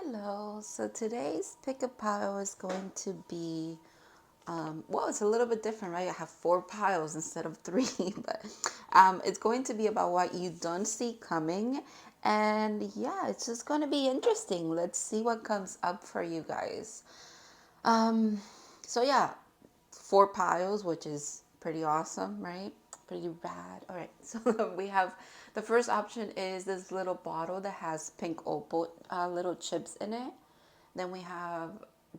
Hello, so today's pick a pile is going to be, well, it's a little bit different, right? I have 4 piles instead of 3, but it's going to be about what you don't see coming. And yeah, it's just going to be interesting. Let's see what comes up for you guys. Um, so yeah, 4 piles, which is pretty awesome, right? Pretty rad. All right, so we have the first option is this little bottle that has pink opal little chips in it. Then we have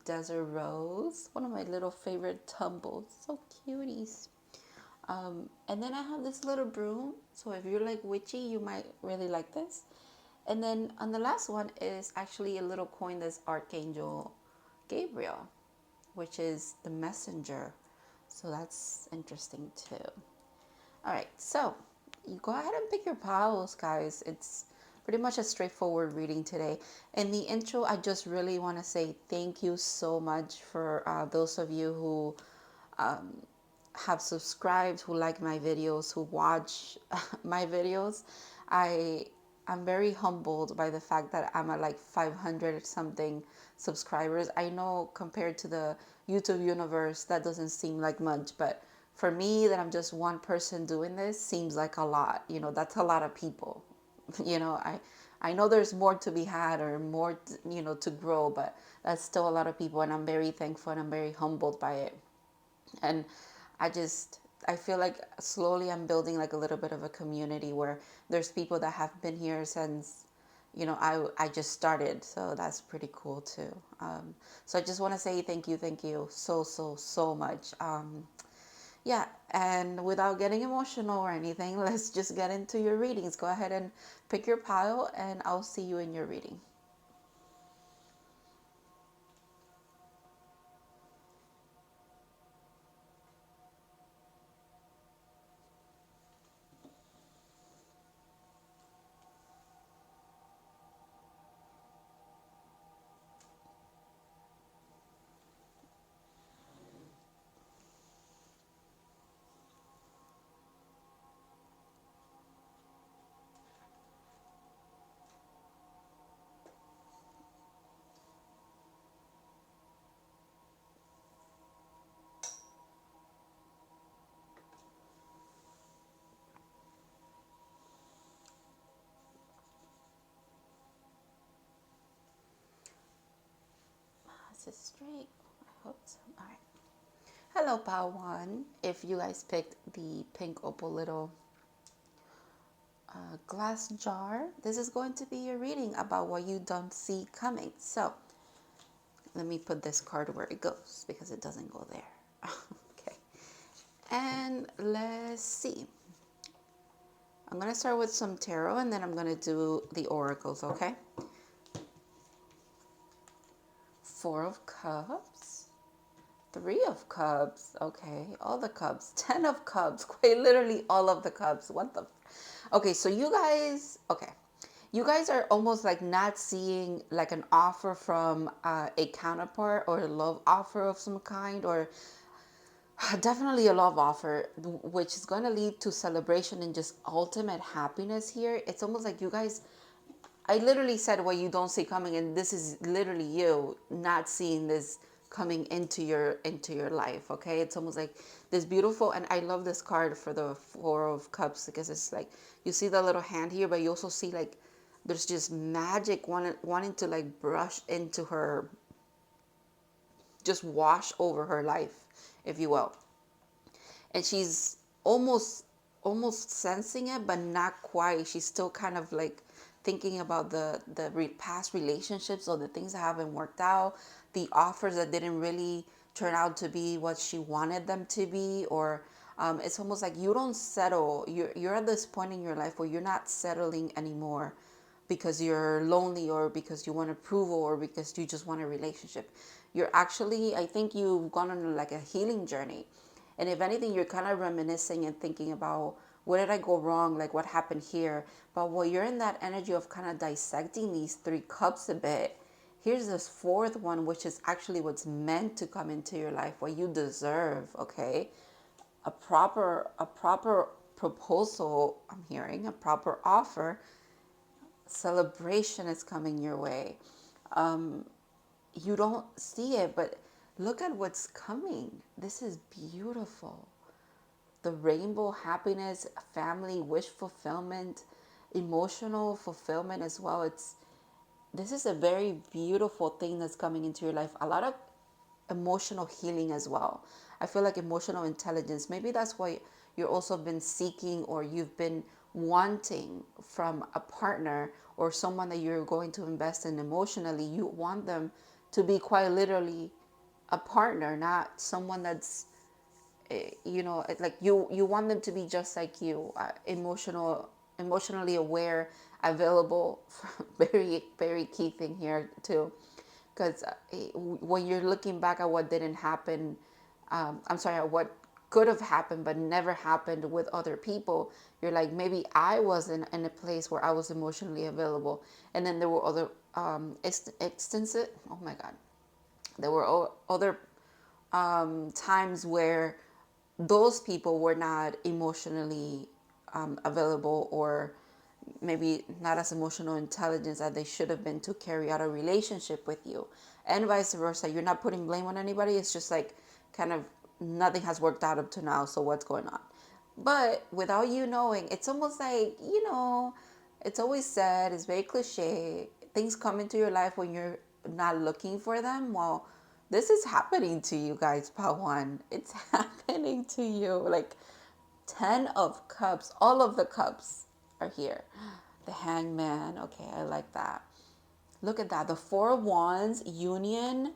desert rose, one of my little favorite tumbles, so cuties. And then I have this little broom. So if you're like witchy, you might really like this. And then on the last one is actually a little coin that's Archangel Gabriel, which is the messenger. So that's interesting too. All right, so you go ahead and pick your piles, guys. It's pretty much a straightforward reading today. In the intro, I just really want to say thank you so much for those of you who have subscribed, who like my videos, who watch my videos. I I'm very humbled by the fact that I'm at like 500 something subscribers. I know compared to the YouTube universe, that doesn't seem like much, but for me, that I'm just one person doing this seems like a lot. You know, that's a lot of people. You know, I know there's more to be had or more, to grow, but that's still a lot of people, and I'm very thankful and I'm very humbled by it. And I just I feel like slowly I'm building like a little bit of a community where there's people that have been here since I just started, so that's pretty cool too. So I just want to say thank you so much. Yeah, and without getting emotional or anything, let's just get into your readings. Go ahead and pick your pile, and I'll see you in your reading. Is it straight? I hope so. All right. Hello, Pile One. If you guys picked the pink opal little glass jar, this is going to be your reading about what you don't see coming. So let me put this card where it goes because it doesn't go there. Okay. And let's see. I'm going to start with some tarot and then I'm going to do the oracles, okay? 4 of Cups. 3 of Cups. Okay. All the cups. 10 of Cups. Quite literally all of the cups. What the? Okay, so you guys, okay. You guys are almost like not seeing like an offer from a counterpart or a love offer of some kind, or definitely a love offer, which is going to lead to celebration and just ultimate happiness here. It's almost like you guys, I literally said what you don't see coming, and this is literally you not seeing this coming into your life. Okay, it's almost like this beautiful, and I love this card for the 4 of Cups because it's like you see the little hand here, but you also see like there's just magic wanting to like brush into her, just wash over her life, if you will. And she's almost sensing it, but not quite. She's still kind of like thinking about the past relationships or the things that haven't worked out, the offers that didn't really turn out to be what she wanted them to be, or it's almost like you don't settle. You're at this point in your life where you're not settling anymore because you're lonely or because you want approval or because you just want a relationship. You're actually, I think you've gone on like a healing journey. And if anything, you're kind of reminiscing and thinking about where did I go wrong? Like what happened here? But while you're in that energy of kind of dissecting these 3 cups a bit, here's this fourth one, which is actually what's meant to come into your life, what you deserve, okay? A proper proposal, I'm hearing, a proper offer, celebration is coming your way. You don't see it, but look at what's coming. This is beautiful. The rainbow, happiness, family, wish fulfillment, emotional fulfillment as well. This is a very beautiful thing that's coming into your life. A lot of emotional healing as well. I feel like emotional intelligence. Maybe that's why you've also been seeking, or you've been wanting from a partner or someone that you're going to invest in emotionally. You want them to be quite literally a partner, not someone that's like you want them to be just like you, emotionally aware, available. Very, very key thing here too, because when you're looking back at what didn't happen, I'm sorry, at what could have happened but never happened with other people, you're like, maybe I wasn't in a place where I was emotionally available. And then there were other extensive, oh my god, there were other times where those people were not emotionally available, or maybe not as emotional intelligence as they should have been to carry out a relationship with you, and vice versa. You're not putting blame on anybody. It's just like, kind of, nothing has worked out up to now, so what's going on? But without you knowing, it's almost like, it's always said, it's very cliche, things come into your life when you're not looking for them. Well, this is happening to you guys, part one. It's happening to you. Like, 10 of cups, all of the cups are here. The hangman, okay, I like that. Look at that. The 4 of wands, union,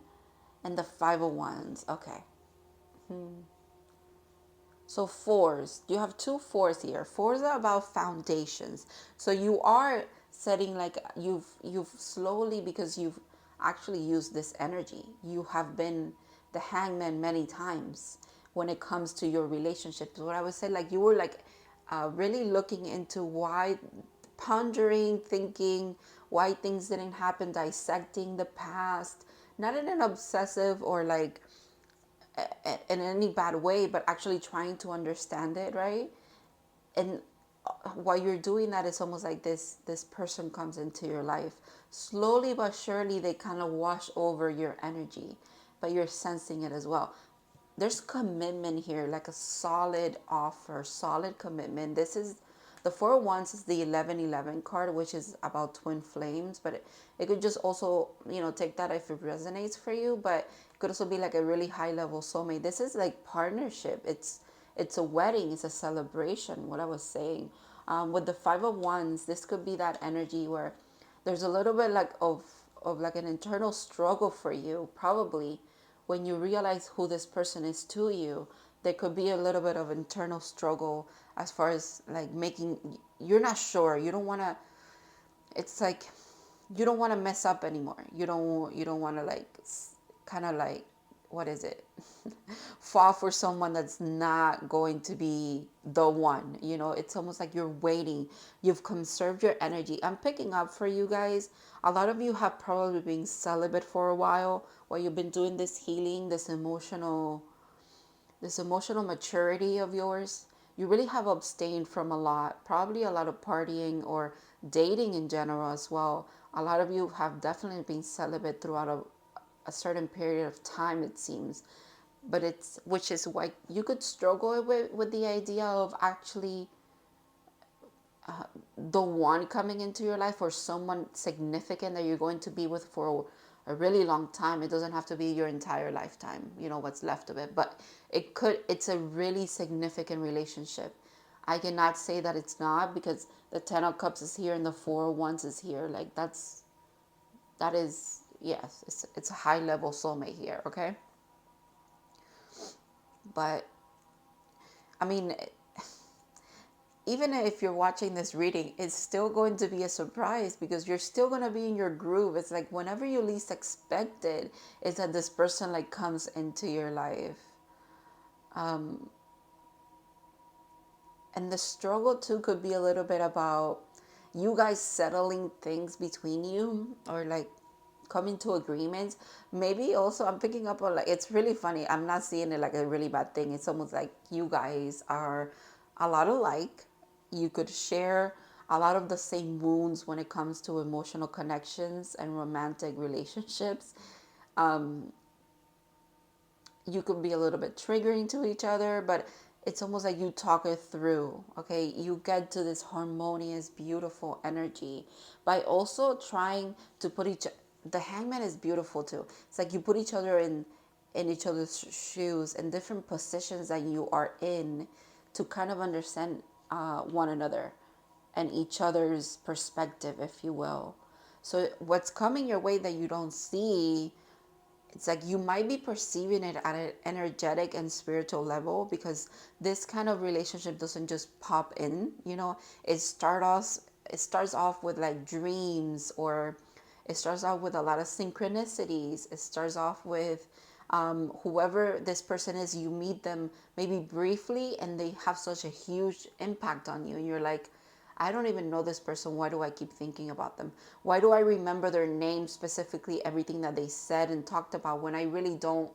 and the 5 of wands. Okay. So fours, you have 2 fours here. Fours are about foundations. So you are setting, like, you've slowly, because you've actually used this energy. You have been the hangman many times when it comes to your relationships. What I would say, like, you were like really looking into why, pondering, thinking why things didn't happen, dissecting the past, not in an obsessive or like in any bad way, but actually trying to understand it, right? And while you're doing that, it's almost like this person comes into your life. Slowly but surely, they kind of wash over your energy, but you're sensing it as well. There's commitment here, like a solid offer, solid commitment. This is the 4 of wands is the 1111 card, which is about twin flames, but it could just also, take that if it resonates for you, but it could also be like a really high level soulmate. This is like partnership. It's a wedding, it's a celebration, what I was saying. With the 5 of wands, this could be that energy where there's a little bit like of like an internal struggle for you, probably. When you realize who this person is to you, there could be a little bit of internal struggle, as far as like making, you're not sure, you don't want to, it's like, you don't want to mess up anymore. You don't want to, like, kind of like, what is it? Fall for someone that's not going to be the one. It's almost like you're waiting. You've conserved your energy. I'm picking up for you guys. A lot of you have probably been celibate for a while you've been doing this healing, this emotional maturity of yours. You really have abstained from a lot, probably a lot of partying or dating in general as well. A lot of you have definitely been celibate throughout a certain period of time, it seems. But which is why you could struggle with the idea of actually the one coming into your life, or someone significant that you're going to be with for a really long time. It doesn't have to be your entire lifetime, what's left of it, but it's a really significant relationship. I cannot say that it's not, because the 10 of cups is here and the 4 of wands is here. Like, that is, yes, it's a high level soulmate here, okay? But I mean, even if you're watching this reading, it's still going to be a surprise, because you're still going to be in your groove. It's like whenever you least expect it, is that this person like comes into your life. And the struggle too could be a little bit about you guys settling things between you, or like coming to agreements. Maybe also I'm picking up on, like, it's really funny. I'm not seeing it like a really bad thing. It's almost like you guys are a lot alike. You could share a lot of the same wounds when it comes to emotional connections and romantic relationships. Um, you could be a little bit triggering to each other, but it's almost like you talk it through. Okay, you get to this harmonious, beautiful energy by also trying to put each. The hangman is beautiful too. It's like you put each other in each other's shoes in different positions that you are in to kind of understand one another and each other's perspective, if you will. So what's coming your way that you don't see, it's like you might be perceiving it at an energetic and spiritual level, because this kind of relationship doesn't just pop in, you know. It starts off with like dreams, or it starts off with a lot of synchronicities. It starts off with whoever this person is, you meet them maybe briefly and they have such a huge impact on you, and you're like, I don't even know this person. Why do I keep thinking about them? Why do I remember their name specifically, everything that they said and talked about, when I really don't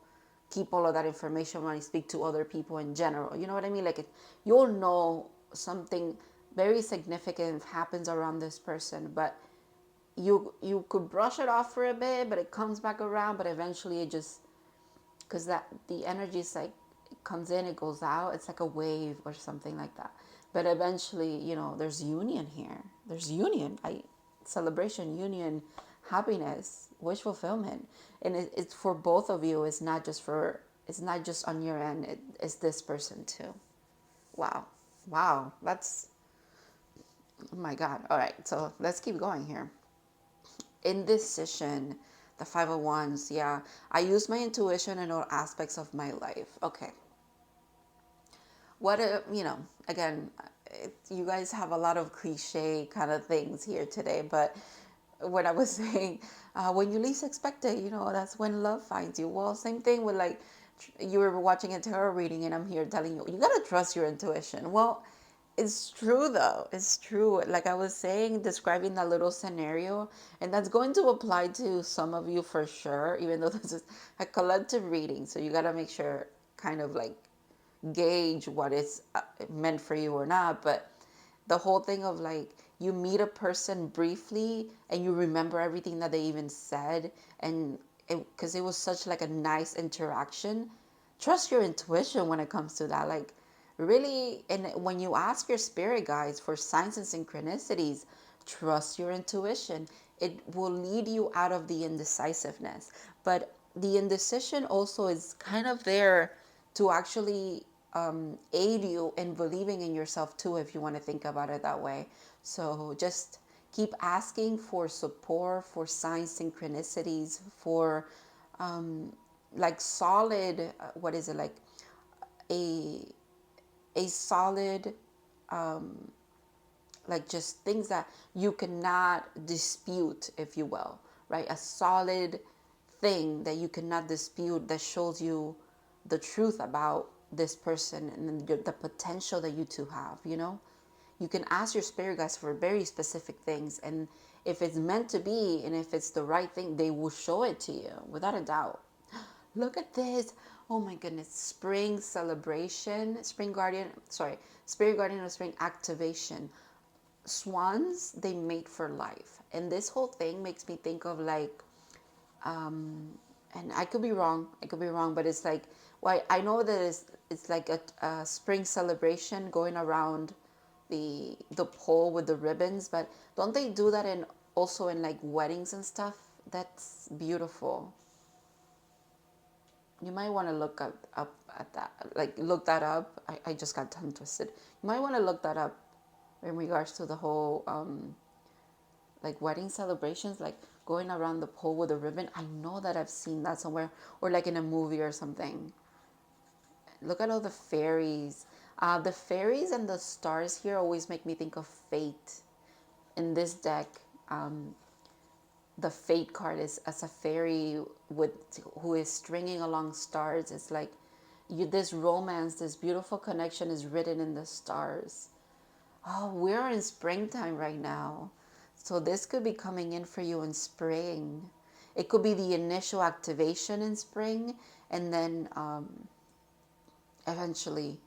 keep all of that information when I speak to other people in general? You know what I mean? Like, you'll know something very significant happens around this person, but you could brush it off for a bit, but it comes back around. But eventually it just, because that the energy is like, it comes in, it goes out. It's like a wave or something like that. But eventually, you know, there's union here. There's union, celebration, union, happiness, wish fulfillment, and it's for both of you. It's not just for. It's not just on your end. It's this person too. Wow, wow. That's, oh my God. All right, so let's keep going here. Indecision, the 501s. Yeah, I use my intuition in all aspects of my life. Okay. What a, again, you guys have a lot of cliche kind of things here today, but when I was saying, when you least expect it, that's when love finds you. Well, same thing with like, you were watching a tarot reading and I'm here telling you, you got to trust your intuition. Well, it's true though. It's true. Like I was saying, describing that little scenario, and that's going to apply to some of you for sure, even though this is a collective reading. So you got to make sure, kind of like, gauge what is meant for you or not. But the whole thing of like, you meet a person briefly and you remember everything that they even said, and because it was such like a nice interaction. Trust your intuition when it comes to that, like, really. And when you ask your spirit guides for signs and synchronicities, trust your intuition. It will lead you out of the indecisiveness. But the indecision also is kind of there to actually aid you in believing in yourself too, if you want to think about it that way. So just keep asking for support, for signs, synchronicities, for like solid, what is it, like a solid, like just things that you cannot dispute, if you will, right? A solid thing that you cannot dispute, that shows you the truth about this person and the potential that you two have, You can ask your spirit guides for very specific things, and if it's meant to be and if it's the right thing, they will show it to you without a doubt. Look at this. Oh my goodness. Spring celebration, spirit guardian of spring activation. Swans, they mate for life. And this whole thing makes me think of like, and I could be wrong, but it's like, well, I know that it's like a spring celebration going around the pole with the ribbons, but don't they do that in also in like weddings and stuff? That's beautiful. You might want to look up at that, like look that up. I just got tongue twisted. You might want to look that up in regards to the whole like wedding celebrations, like going around the pole with a ribbon. I know that I've seen that somewhere, or like in a movie or something. Look at all the fairies. The fairies and the stars here always make me think of fate. In this deck, the fate card is as a fairy with who is stringing along stars. It's like this romance, this beautiful connection is written in the stars. Oh, we're in springtime right now. So this could be coming in for you in spring. It could be the initial activation in spring, and then eventually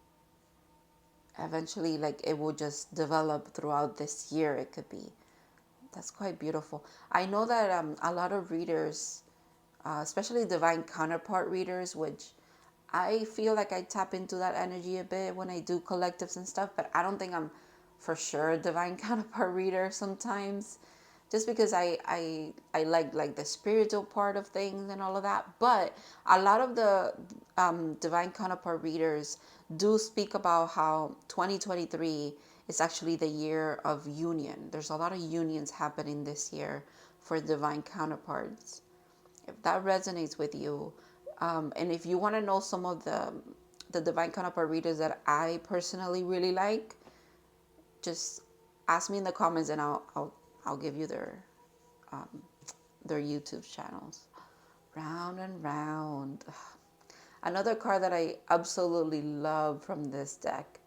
eventually, like, it will just develop throughout this year. It could be. That's quite beautiful. I know that a lot of readers, especially divine counterpart readers, which I feel like I tap into that energy a bit when I do collectives and stuff, but I don't think I'm for sure a divine counterpart reader sometimes, just because I like the spiritual part of things and all of that. But a lot of the divine counterpart readers do speak about how 2023 is actually the year of union. There's a lot of unions happening this year for divine counterparts. If that resonates with you, and if you want to know some of the divine counterpart readers that I personally really like, just ask me in the comments, and I'll give you their YouTube channels. Round and round. Another card that I absolutely love from this deck.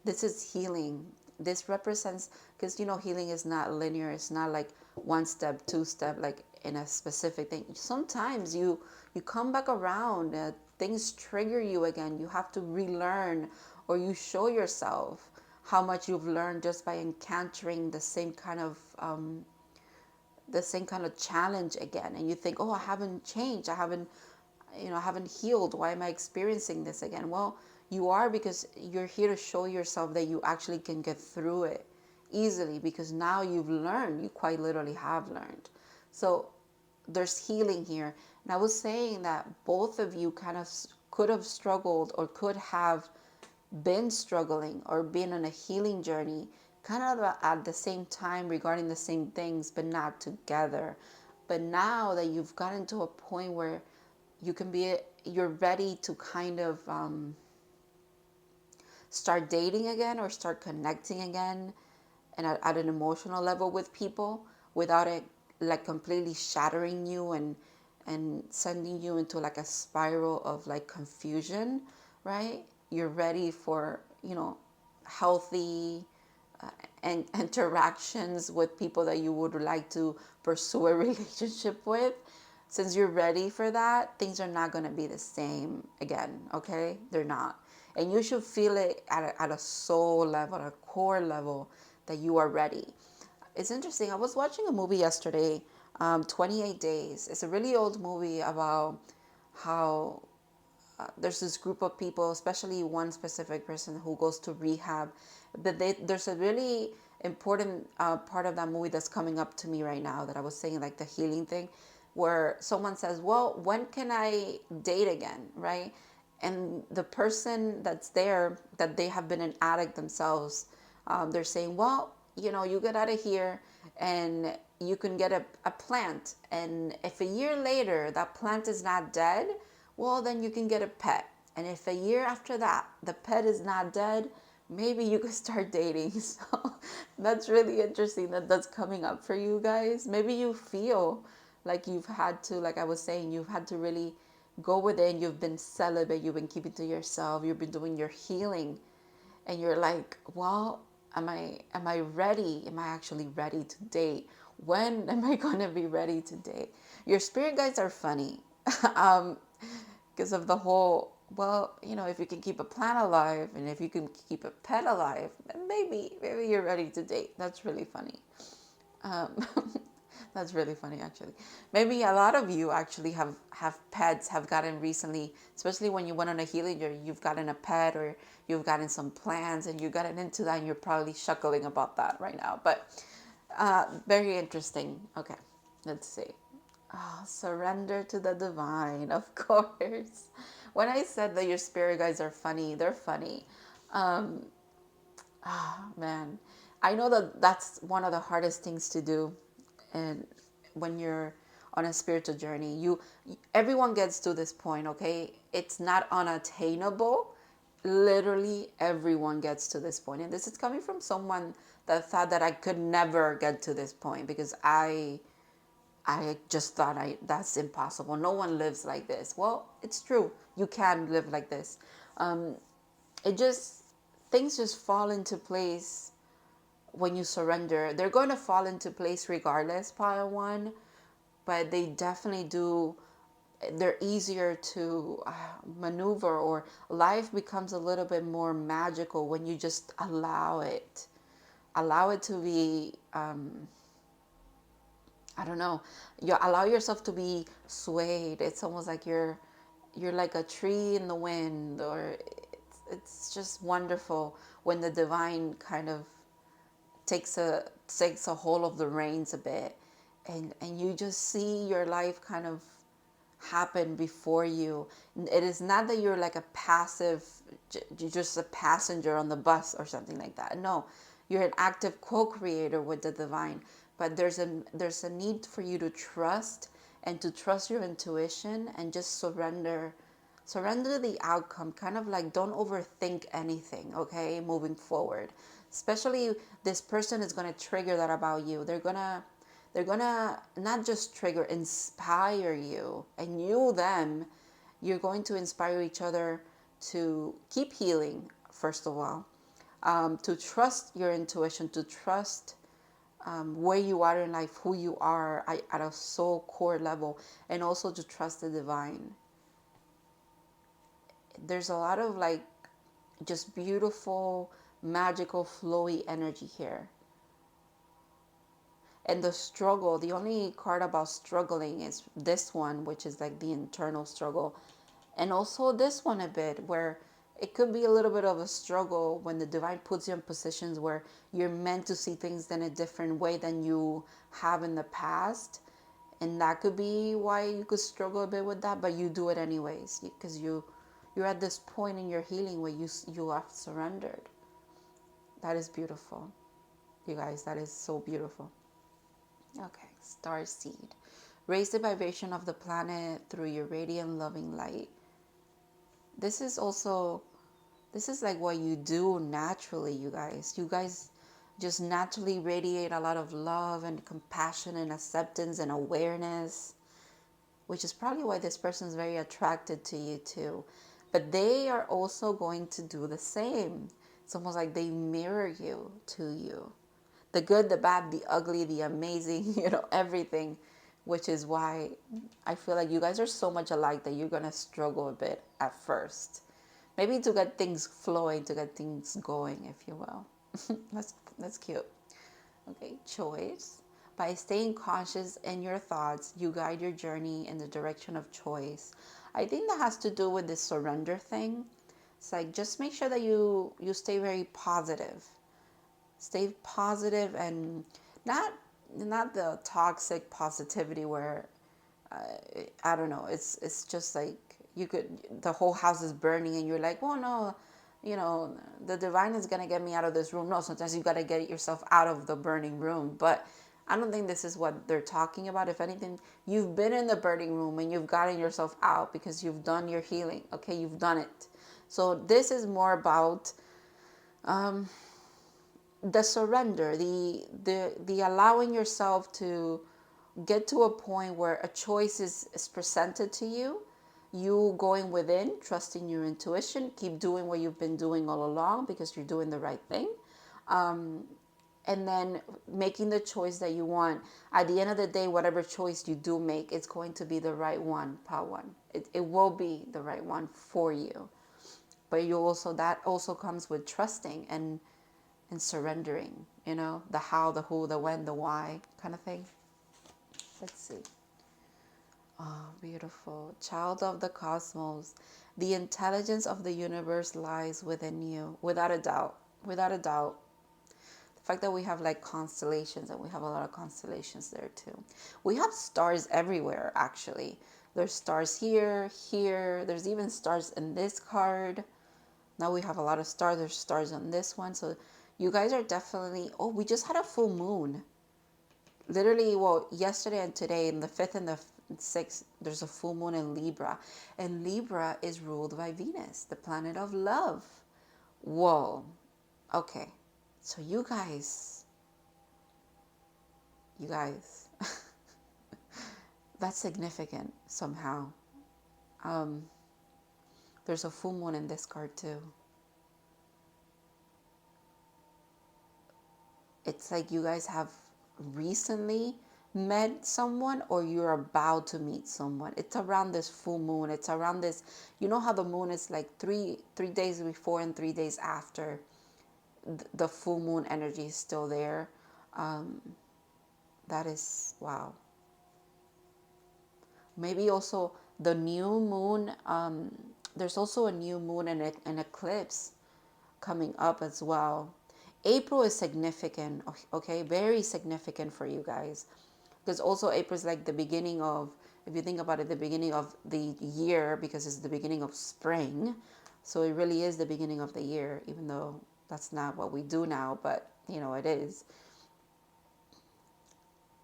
This is healing. This represents, because healing is not linear. It's not like one step, two step, like in a specific thing. Sometimes you come back around, things trigger you again. You have to relearn, or you show yourself how much you've learned just by encountering the same kind of challenge again. And you think, oh, I haven't changed. I haven't healed. Why am I experiencing this again? Well, you are, because you're here to show yourself that you actually can get through it easily, because now you've learned. You quite literally have learned. So there's healing here. And I was saying that both of you kind of could have struggled, or could have been struggling, or been on a healing journey kind of at the same time regarding the same things, but not together. But now that you've gotten to a point where you're ready to kind of start dating again, or start connecting again, and at an emotional level with people, without it like completely shattering you and sending you into like a spiral of like confusion, right? You're ready for healthy and interactions with people that you would like to pursue a relationship with. Since you're ready for that, things are not going to be the same again, okay? They're not. And you should feel it at a soul level, at a core level, that you are ready. It's interesting. I was watching a movie yesterday, 28 Days. It's a really old movie about how there's this group of people, especially one specific person who goes to rehab. But there's a really important part of that movie that's coming up to me right now, that I was saying, like the healing thing, where someone says, well, when can I date again, right? And the person that's there, that they have been an addict themselves, they're saying, well, you get out of here and you can get a plant. And if a year later that plant is not dead, well, then you can get a pet. And if a year after that the pet is not dead, maybe you could start dating. So that's really interesting that that's coming up for you guys. Maybe you feel like you've had to, like I was saying, you've had to really go within. You've been celibate. You've been keeping to yourself. You've been doing your healing. And you're like, well, am I ready? Am I actually ready to date? When am I going to be ready to date? Your spirit guides are funny. Because of the whole, well, if you can keep a plant alive, and if you can keep a pet alive, then maybe you're ready to date. That's really funny. Um, that's really funny, actually. Maybe a lot of you actually have pets, have gotten recently, especially when you went on a healing journey, you've gotten a pet, or you've gotten some plants, and you've gotten into that, and you're probably chuckling about that right now. But very interesting. Okay, let's see. Oh, surrender to the divine, of course. When I said that your spirit guides are funny, they're funny. Man, I know that that's one of the hardest things to do, and when you're on a spiritual journey, everyone gets to this point, okay? It's not unattainable. Literally everyone gets to this point, and this is coming from someone that thought that I could never get to this point, because I just thought that's impossible. No one lives like this. Well, it's true. You can live like this. It just, things just fall into place when you surrender. They're going to fall into place regardless, pile one, but they definitely do they're easier to maneuver, or life becomes a little bit more magical when you just allow it to be, I don't know, you allow yourself to be swayed. It's almost like you're like a tree in the wind, or it's just wonderful when the divine kind of takes a hold of the reins a bit, and you just see your life kind of happen before you. It is not that you're like a passive, you're just a passenger on the bus or something like that. No, you're an active co-creator with the divine. But there's a need for you to trust, and to trust your intuition, and just surrender the outcome. Kind of like, don't overthink anything, okay, moving forward. Especially, this person is going to trigger that about you. They're gonna not just trigger, inspire you, and you them. You're going to inspire each other to keep healing, first of all, to trust your intuition, to trust where you are in life, who you are at a soul core level, and also to trust the divine. There's a lot of like just beautiful, magical, flowy energy here. And the struggle, the only card about struggling is this one, which is like the internal struggle. And also this one a bit, where it could be a little bit of a struggle when the divine puts you in positions where you're meant to see things in a different way than you have in the past. And that could be why you could struggle a bit with that, but you do it anyways, because you're at this point in your healing where you have surrendered. That is beautiful, you guys. That is so beautiful. Okay, Starseed. Raise the vibration of the planet through your radiant, loving light. This is like what you do naturally, you guys. You guys just naturally radiate a lot of love and compassion and acceptance and awareness, which is probably why this person is very attracted to you too. But they are also going to do the same. It's almost like they mirror you to you. The good, the bad, the ugly, the amazing, everything. Which is why I feel like you guys are so much alike that you're going to struggle a bit at first. Maybe to get things flowing, to get things going, if you will. That's cute. Okay, choice. By staying conscious in your thoughts, you guide your journey in the direction of choice. I think that has to do with this surrender thing. It's like, just make sure that you stay very positive. Stay positive, and not the toxic positivity where I don't know, it's just like the whole house is burning and you're like, well, no, the divine is going to get me out of this room. No, sometimes you got to get yourself out of the burning room. But I don't think this is what they're talking about. If anything, you've been in the burning room and you've gotten yourself out because you've done your healing. Okay, you've done it. So this is more about the surrender, the allowing yourself to get to a point where a choice is presented to you. You going within, trusting your intuition, keep doing what you've been doing all along because you're doing the right thing. And then making the choice that you want. At the end of the day, whatever choice you do make, it's going to be the right one, part one. It will be the right one for you. But that also comes with trusting and surrendering, the how, the who, the when, the why kind of thing. Let's see. Oh, beautiful. Child of the cosmos. The intelligence of the universe lies within you, without a doubt. Without a doubt. The fact that we have like constellations, and we have a lot of constellations there too. We have stars everywhere, actually. There's stars here. There's even stars in this card. Now we have a lot of stars. There's stars on this one. So you guys are definitely... Oh, we just had a full moon. Literally, well, yesterday and today, in the 5th and the 6th, there's a full moon in Libra. And Libra is ruled by Venus, the planet of love. Whoa. Okay. So you guys, that's significant somehow. There's a full moon in this card too. It's like you guys have recently met someone or you're about to meet someone. It's around this full moon. It's around this, you know how the moon is like three days before and 3 days after the full moon energy is still there. Um, that is, wow. Maybe also the new moon. There's also a new moon and an eclipse coming up as well. April is significant, okay? Very significant for you guys. Because also April is like the beginning of, if you think about it, the beginning of the year, because it's the beginning of spring. So it really is the beginning of the year, even though that's not what we do now, but you know, it is.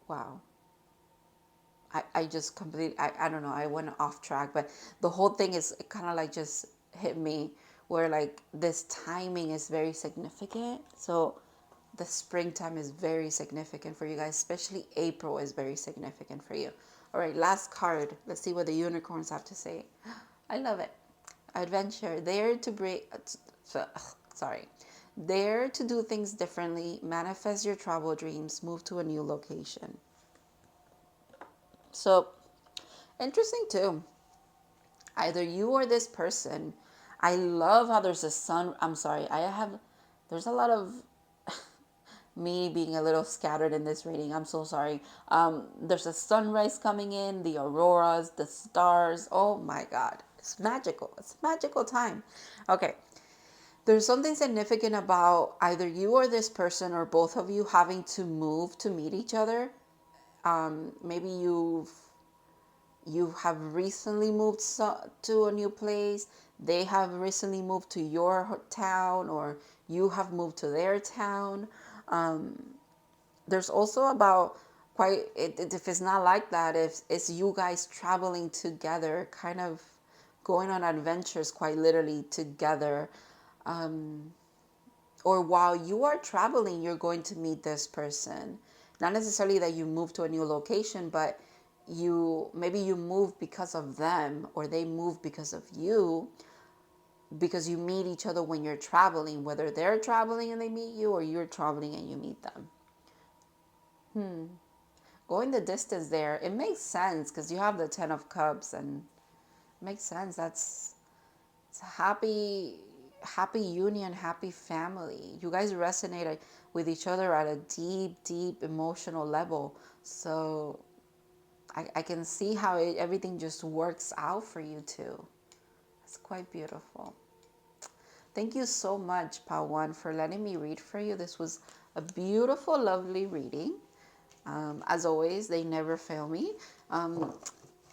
Wow. I just completely, I don't know, I went off track, but the whole thing is kind of like just hit me where like this timing is very significant. So the springtime is very significant for you guys, especially April is very significant for you. All right, last card. Let's see what the unicorns have to say. I love it. Adventure. There to break, sorry. Dare to do things differently, manifest your travel dreams, move to a new location. So, interesting too. Either you or this person. I love how there's a sun. I'm sorry. There's a lot of me being a little scattered in this reading. I'm so sorry. There's a sunrise coming in, the auroras, the stars. Oh my God. It's magical. It's a magical time. Okay. There's something significant about either you or this person or both of you having to move to meet each other. Maybe you have recently moved to a new place. They have recently moved to your town, or you have moved to their town. There's also about if it's not like that, if it's you guys traveling together, kind of going on adventures quite literally together. Or while you are traveling, you're going to meet this person. Not necessarily that you move to a new location, but maybe you move because of them, or they move because of you, because you meet each other when you're traveling, whether they're traveling and they meet you, or you're traveling and you meet them. Going the distance there, it makes sense because you have the 10 of Cups, and it makes sense. It's a happy union, happy family. You guys resonate with each other at a deep emotional level. So I can see how everything just works out for you too. It's quite beautiful. Thank you so much, Pawan, for letting me read for you. This was a beautiful, lovely reading. As always, they never fail me.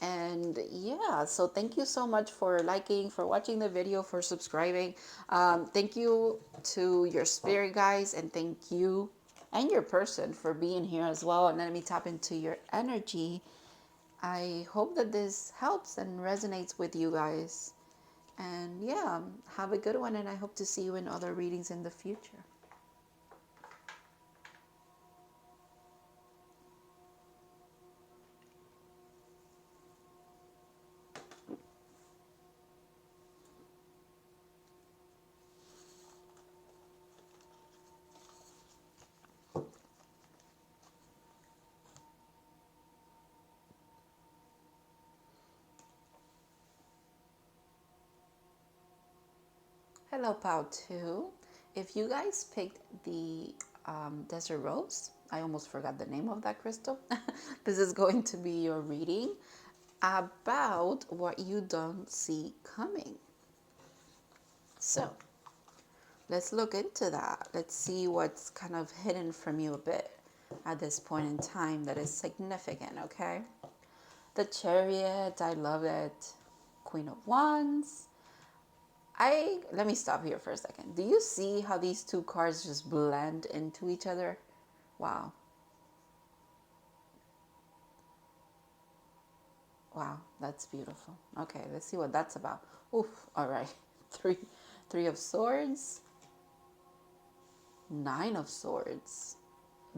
And yeah, so thank you so much for liking, for watching the video, for subscribing. Thank you to your spirit guys, and thank you and your person for being here as well. And let me tap into your energy. I hope that this helps and resonates with you guys. And yeah, have a good one, and I hope to see you in other readings in the future. Hello, Pau 2. If you guys picked the Desert Rose, I almost forgot the name of that crystal. This is going to be your reading about what you don't see coming. So let's look into that. Let's see what's kind of hidden from you a bit at this point in time that is significant, okay? The Chariot, I love it. Queen of Wands. Let me stop here for a second. Do you see how these two cards just blend into each other? Wow. Wow, that's beautiful. Okay, let's see what that's about. Oof, all right. Three of Swords, 9 of Swords,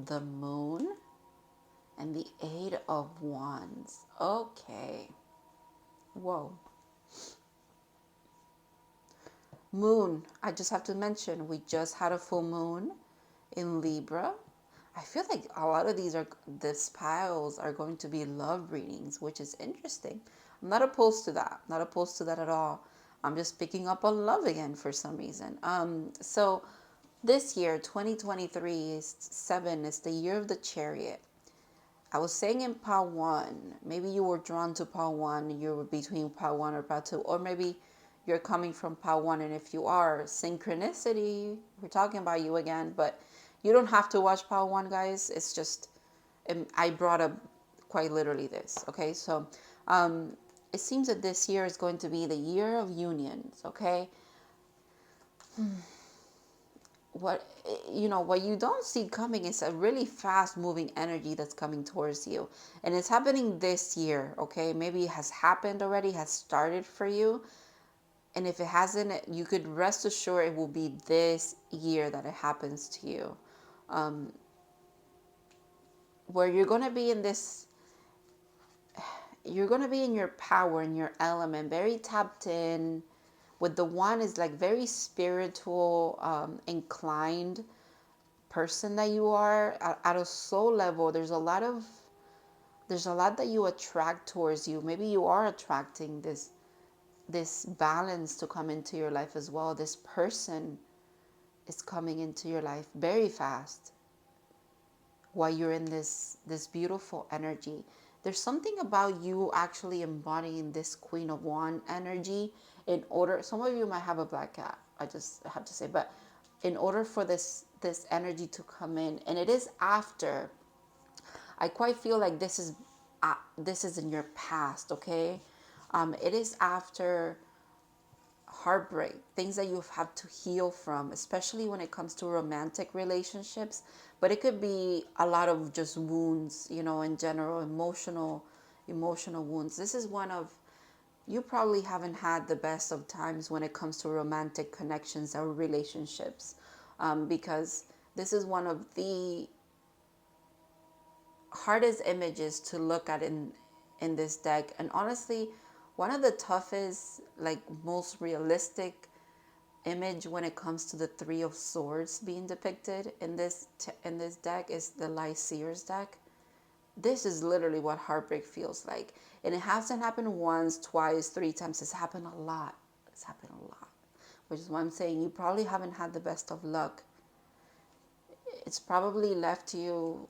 the Moon, and the 8 of Wands. Okay. Whoa. Moon, I just have to mention, we just had a full moon in Libra. I feel like a lot of this piles are going to be love readings, which is interesting. I'm not opposed to that. Not opposed to that at all. I'm just picking up on love again for some reason. So this year, 2023 is 7, is the year of the Chariot. I was saying in pile 1, maybe you were drawn to pile 1, you were between pile 1 or pile 2, or maybe you're coming from pile 1, and if you are, synchronicity, we're talking about you again, but you don't have to watch pile 1, guys. It's just, I brought up quite literally this, okay? So it seems that this year is going to be the year of unions, okay? What you don't see coming is a really fast moving energy that's coming towards you, and it's happening this year. Okay, maybe it has happened already, has started for you, and if it hasn't, you could rest assured it will be this year that it happens to you, where you're going to be in this, you're going to be in your power, in your element, very tapped in. With the one is like very spiritual, inclined person that you are at a soul level. There's a lot that you attract towards you. Maybe you are attracting this balance to come into your life as well. This person is coming into your life very fast while you're in this beautiful energy. There's something about you actually embodying this Queen of Wands energy. In order, some of you might have a black cat, I just have to say, but in order for this energy to come in, and it is after, I quite feel like this is in your past, okay? It is after heartbreak, things that you've had to heal from, especially when it comes to romantic relationships. But it could be a lot of just wounds, in general, emotional wounds. This is one of, you probably haven't had the best of times when it comes to romantic connections or relationships, because this is one of the hardest images to look at in this deck, and honestly one of the toughest, like most realistic image when it comes to the Three of Swords being depicted in this deck is the LIGHTSEERS deck. This is literally what heartbreak feels like, and it hasn't happened once, twice, 3 times. It's happened a lot. It's happened a lot, which is why I'm saying you probably haven't had the best of luck. It's probably left you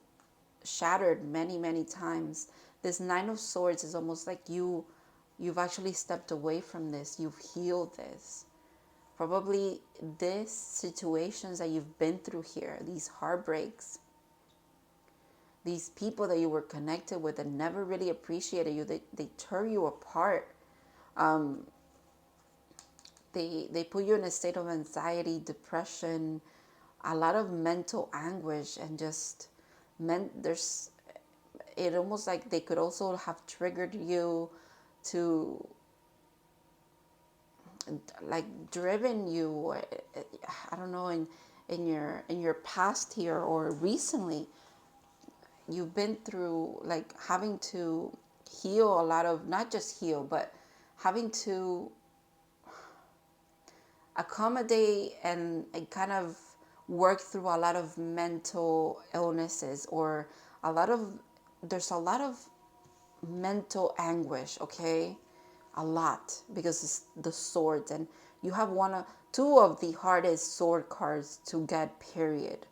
shattered many times. This Nine of Swords is almost like you've actually stepped away from this. You've healed this. Probably these situations that you've been through here, these heartbreaks, these people that you were connected with and never really appreciated you, they tear you apart. They put you in a state of anxiety, depression, a lot of mental anguish, and just there's, it almost like they could also have triggered you to, like, driven you, I don't know, in your past here or recently. You've been through, like, having to heal a lot of, not just heal, but having to accommodate and kind of work through a lot of mental illnesses, or there's a lot of mental anguish, okay? A lot, because it's the swords, and you have two of the hardest sword cards to get, period.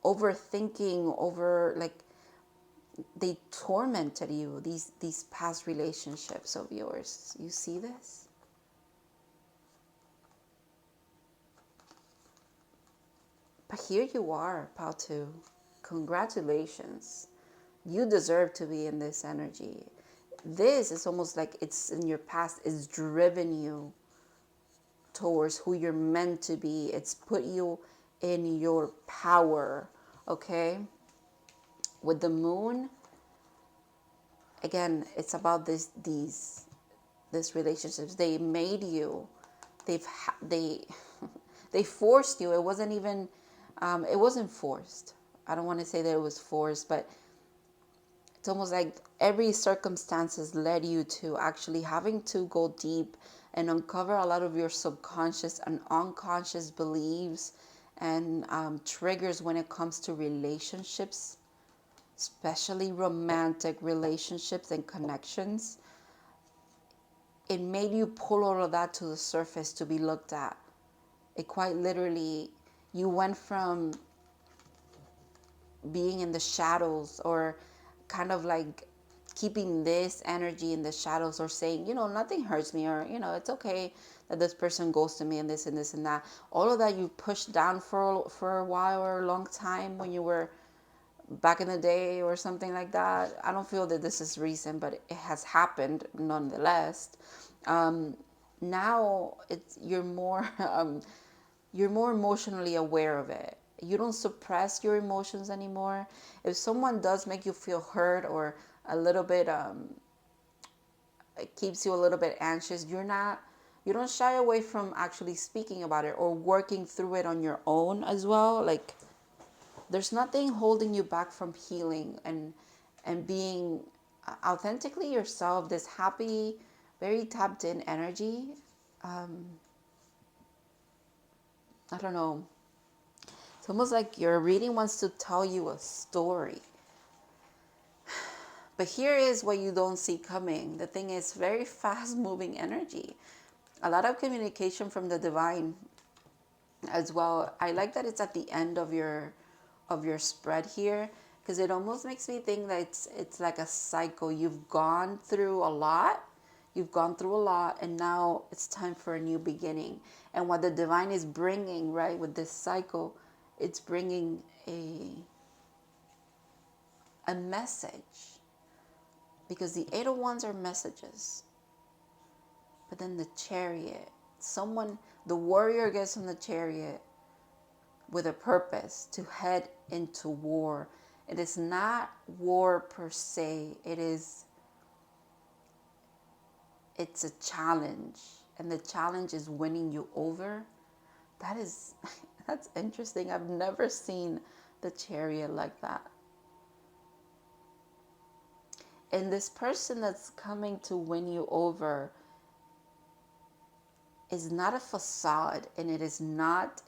Overthinking, like, they tormented you, these past relationships of yours. You see this? But here you are, Pal 2. Congratulations. You deserve to be in this energy. This is almost like it's in your past. It's driven you towards who you're meant to be. It's put you in your power, okay? With the moon, again, it's about these relationships. They made you. They forced you. It wasn't even, it wasn't forced. I don't want to say that it was forced, but it's almost like every circumstances led you to actually having to go deep and uncover a lot of your subconscious and unconscious beliefs and triggers when it comes to relationships, especially romantic relationships and connections. It made you pull all of that to the surface to be looked at. It quite literally, you went from being in the shadows, or kind of like keeping this energy in the shadows, or saying, nothing hurts me, or, it's okay that this person goes to me and this and this and that. All of that you pushed down for a while or a long time when you were back in the day or something like that. I don't feel that this is recent, but it has happened nonetheless. Now you're more emotionally aware of it. You don't suppress your emotions anymore. If someone does make you feel hurt, or a little bit it keeps you a little bit anxious, you don't shy away from actually speaking about it or working through it on your own as well. Like, there's nothing holding you back from healing and being authentically yourself, this happy, very tapped in energy. I don't know. It's almost like your reading wants to tell you a story. But here is what you don't see coming. The thing is, very fast moving energy. A lot of communication from the divine as well. I like that it's at the end of your spread here, because it almost makes me think that it's like a cycle. You've gone through a lot. And now it's time for a new beginning. And what the divine is bringing, right, with this cycle, it's bringing a message. Because the 8 of Wands are messages. But then the Chariot, the warrior gets on the Chariot with a purpose to head into war. It is not war per se. It's a challenge. And the challenge is winning you over. That's interesting. I've never seen the Chariot like that. And this person that's coming to win you over is not a facade, and it's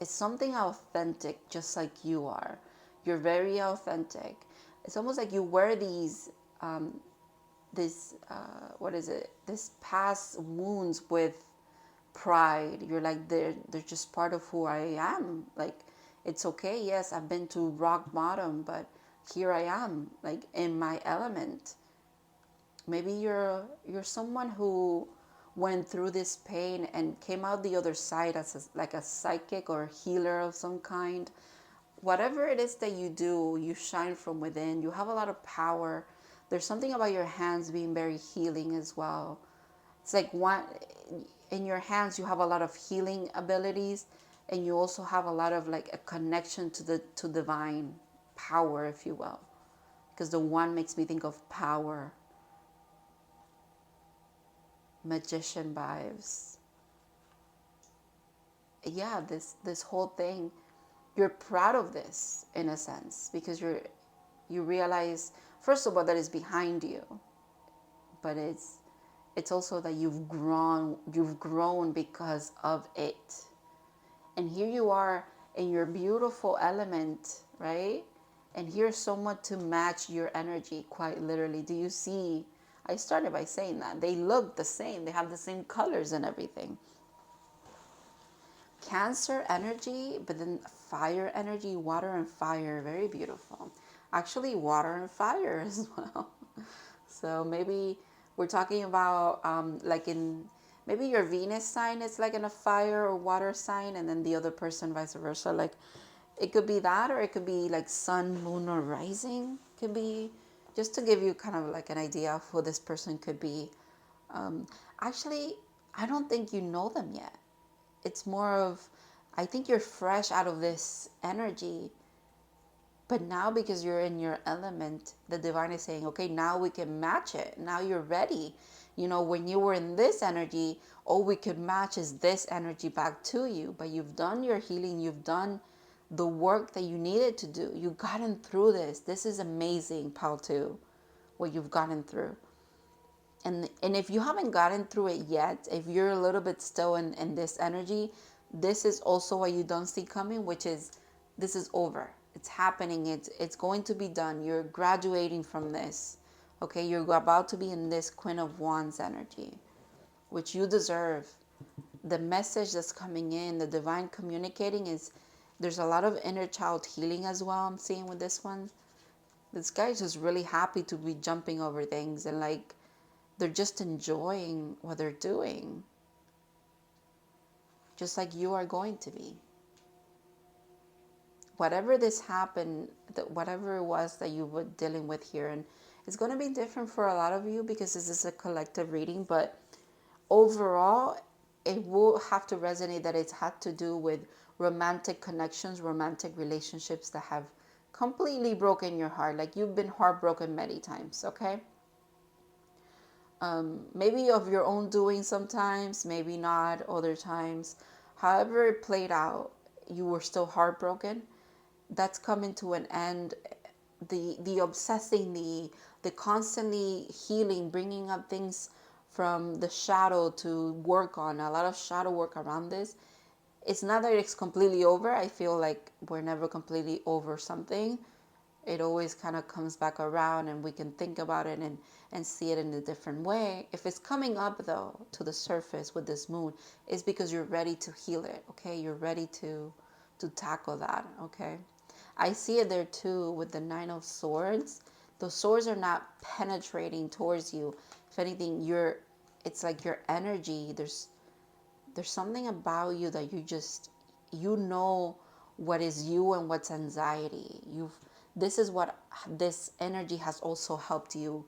something authentic, just like you are. You're very authentic. It's almost like you wear these this past wounds with pride. You're like, they're just part of who I am. Like, it's okay, yes, I've been to rock bottom, but here I am, like, in my element. Maybe you're someone who went through this pain and came out the other side as like a psychic or a healer of some kind. Whatever it is that you do, you shine from within. You have a lot of power. There's something about your hands being very healing as well. It's like in your hands you have a lot of healing abilities, and you also have a lot of like a connection to divine power, if you will. Because the one makes me think of power. Magician vibes. Yeah, this whole thing, you're proud of this in a sense, because you realize, first of all, that it's behind you, but it's also that you've grown because of it. And here you are in your beautiful element, right? And here's someone to match your energy, quite literally. Do you see? I started by saying that. They look the same. They have the same colors and everything. Cancer energy, but then fire energy, water and fire. Very beautiful. Actually, water and fire as well. So maybe we're talking about maybe your Venus sign is like in a fire or water sign, and then the other person vice versa. Like, it could be that, or it could be like sun, moon, or rising. Could be, just to give you kind of like an idea of who this person could be. Actually, I don't think you know them yet. It's more of, I think you're fresh out of this energy. But now, because you're in your element, the divine is saying, okay, now we can match it. Now you're ready. When you were in this energy, all we could match is this energy back to you. But you've done your healing. You've done the work that you needed to do. You've gotten through this. This is amazing, pal, too, what you've gotten through. And if you haven't gotten through it yet, if you're a little bit still in this energy, this is also what you don't see coming, which is this is over. It's happening. It's going to be done. You're graduating from this. Okay, you're about to be in this Queen of Wands energy, which you deserve. The message that's coming in, the divine communicating is there's a lot of inner child healing as well. I'm seeing with this one. This guy's just really happy to be jumping over things, and like they're just enjoying what they're doing, just like you are going to be. Whatever this happened, that whatever it was that you were dealing with here, and it's going to be different for a lot of you because this is a collective reading, but overall it will have to resonate that it's had to do with romantic connections, romantic relationships that have completely broken your heart. Like you've been heartbroken many times, okay? Maybe of your own doing sometimes, maybe not other times. However it played out, you were still heartbroken. That's coming to an end. The obsessing, the constantly healing, bringing up things from the shadow to work on, a lot of shadow work around this. It's not that it's completely over. I feel like we're never completely over something. It always kind of comes back around, and we can think about it and see it in a different way. If it's coming up though to the surface with this moon, it's because you're ready to heal it. Okay, you're ready to tackle that. Okay, I see it there too with the Nine of Swords. Those swords are not penetrating towards you. If anything, it's like your energy. There's something about you that you know what is you and what's anxiety. This is what this energy has also helped you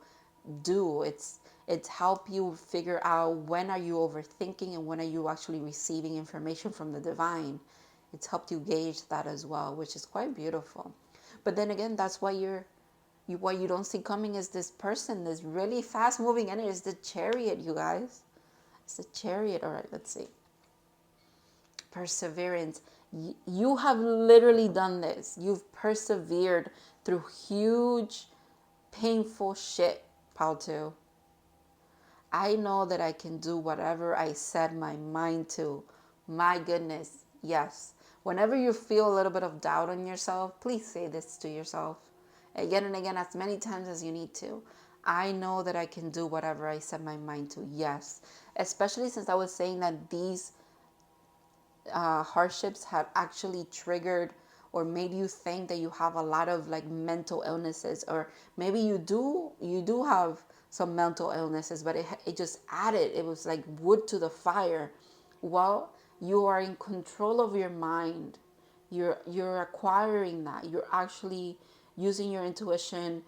do. It's helped you figure out when are you overthinking and when are you actually receiving information from the divine. It's helped you gauge that as well, which is quite beautiful. But then again, that's why what you don't see coming is this person, this really fast moving energy. Is the Chariot, you guys. It's the Chariot. All right, let's see. Perseverance. You have literally done this. You've persevered through huge, painful shit, pal too. I know that I can do whatever I set my mind to. My goodness, yes. Whenever you feel a little bit of doubt on yourself, please say this to yourself again and again, as many times as you need to. I know that I can do whatever I set my mind to. Yes. Especially since I was saying that these hardships had actually triggered or made you think that you have a lot of like mental illnesses, or maybe you do have some mental illnesses, but it just added, it was like wood to the fire. Well, you are in control of your mind. You're acquiring that. You're actually using your intuition,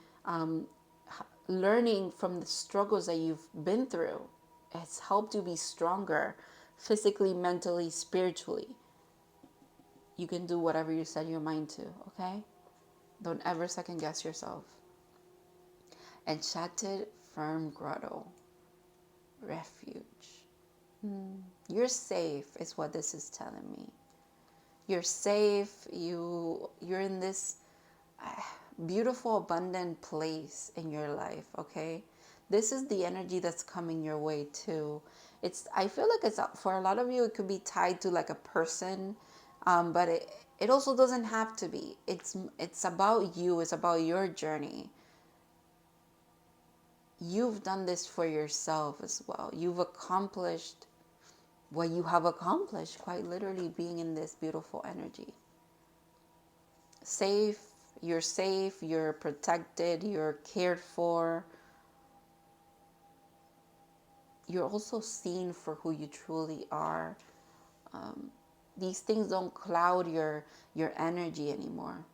learning from the struggles that you've been through. It's helped you be stronger physically, mentally, spiritually. You can do whatever you set your mind to, okay? Don't ever second guess yourself. Enchanted Firm Grotto. Refuge. You're safe is what this is telling me. You're safe. You're in this beautiful, abundant place in your life, okay? This is the energy that's coming your way too. I feel like it's for a lot of you, it could be tied to like a person, but it also doesn't have to be. It's about you. It's about your journey. You've done this for yourself as well. You've accomplished what you have accomplished, quite literally being in this beautiful energy. Safe, you're protected, you're cared for. You're also seen for who you truly are. These things don't cloud your energy anymore.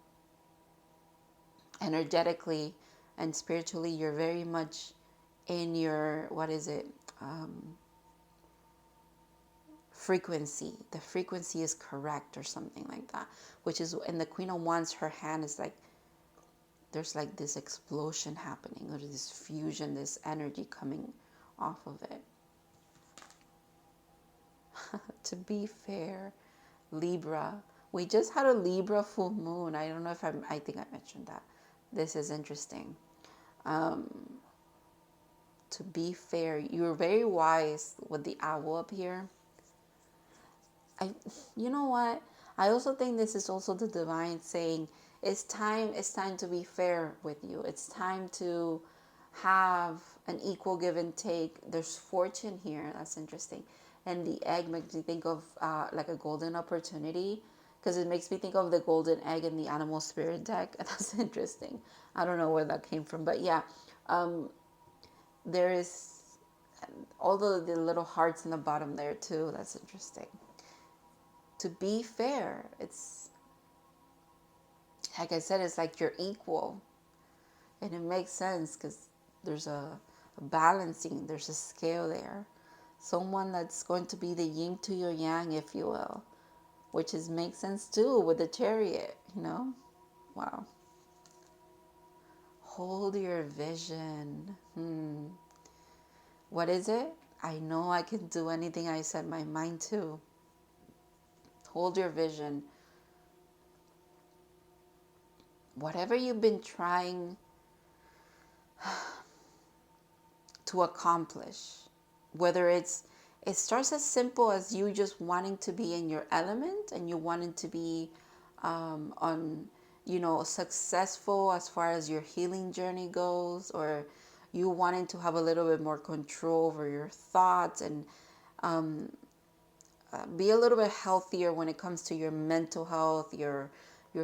Energetically and spiritually, you're very much in your, what is it? Frequency. The frequency is correct or something like that. Which is, in the Queen of Wands, her hand is like, there's like this explosion happening, or this fusion, this energy coming off of it. To be fair, Libra. We just had a Libra full moon. I don't know if I think I mentioned that. This is interesting. To be fair, you're very wise with the owl up here. You know what? I also think this is also the divine saying it's time to be fair with you. It's time to have an equal give and take. There's fortune here. That's interesting. And the egg makes me think of like a golden opportunity, because it makes me think of the golden egg in the animal spirit deck. That's interesting. I don't know where that came from, but yeah, there is all the little hearts in the bottom there too. That's interesting. To be fair, it's like I said, it's like you're equal, and it makes sense because there's a balancing, there's a scale there. Someone that's going to be the yin to your yang, if you will, which is makes sense too with the chariot, you know? Wow. Hold your vision. What is it? I know I can do anything I set my mind to. Hold your vision. Whatever you've been trying to accomplish, whether it starts as simple as you just wanting to be in your element and you wanting to be on, successful as far as your healing journey goes, or you wanting to have a little bit more control over your thoughts and be a little bit healthier when it comes to your mental health, your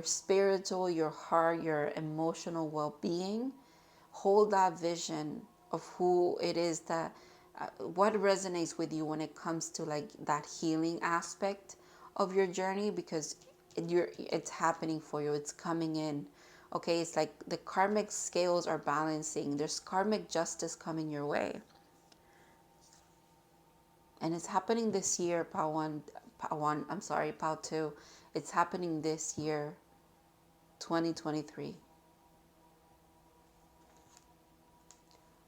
spiritual, your heart, your emotional well-being. Hold that vision of who it is that what resonates with you when it comes to like that healing aspect of your journey, because it's happening for you, it's coming in. Okay, it's like the karmic scales are balancing, there's karmic justice coming your way, and it's happening this year. Pal 1, I'm sorry, Pal 2, it's happening this year, 2023.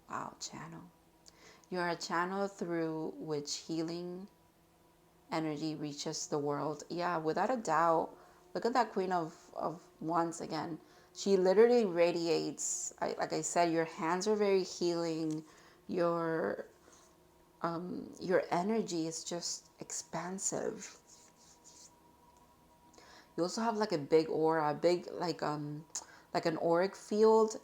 Wow, channel. You're a channel through which healing energy reaches the world. Yeah, without a doubt. Look at that Queen of Wands again. She literally radiates. Like I said, your hands are very healing. Your your energy is just expansive. You also have like a big aura, a big like an auric field,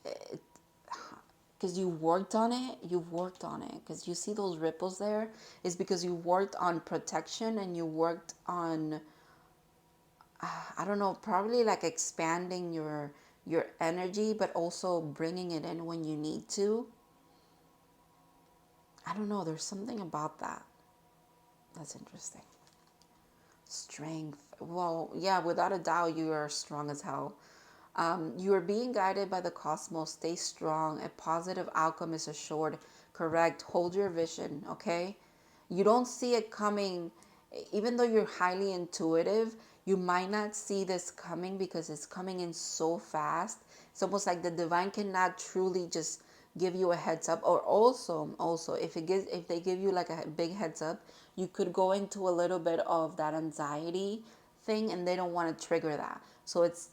because you worked on it. You've worked on it, because you see those ripples there is because you worked on protection, and you worked on I don't know, probably like expanding your energy, but also bringing it in when you need to. I don't know, there's something about that that's interesting. Strength. Well, yeah, without a doubt, you are strong as hell. You are being guided by the cosmos. Stay strong. A positive outcome is assured. Correct. Hold your vision, okay? You don't see it coming. Even though you're highly intuitive, you might not see this coming because it's coming in so fast. It's almost like the divine cannot truly just give you a heads up. Or also if they give you like a big heads up, you could go into a little bit of that anxiety thing, and they don't want to trigger that. So it's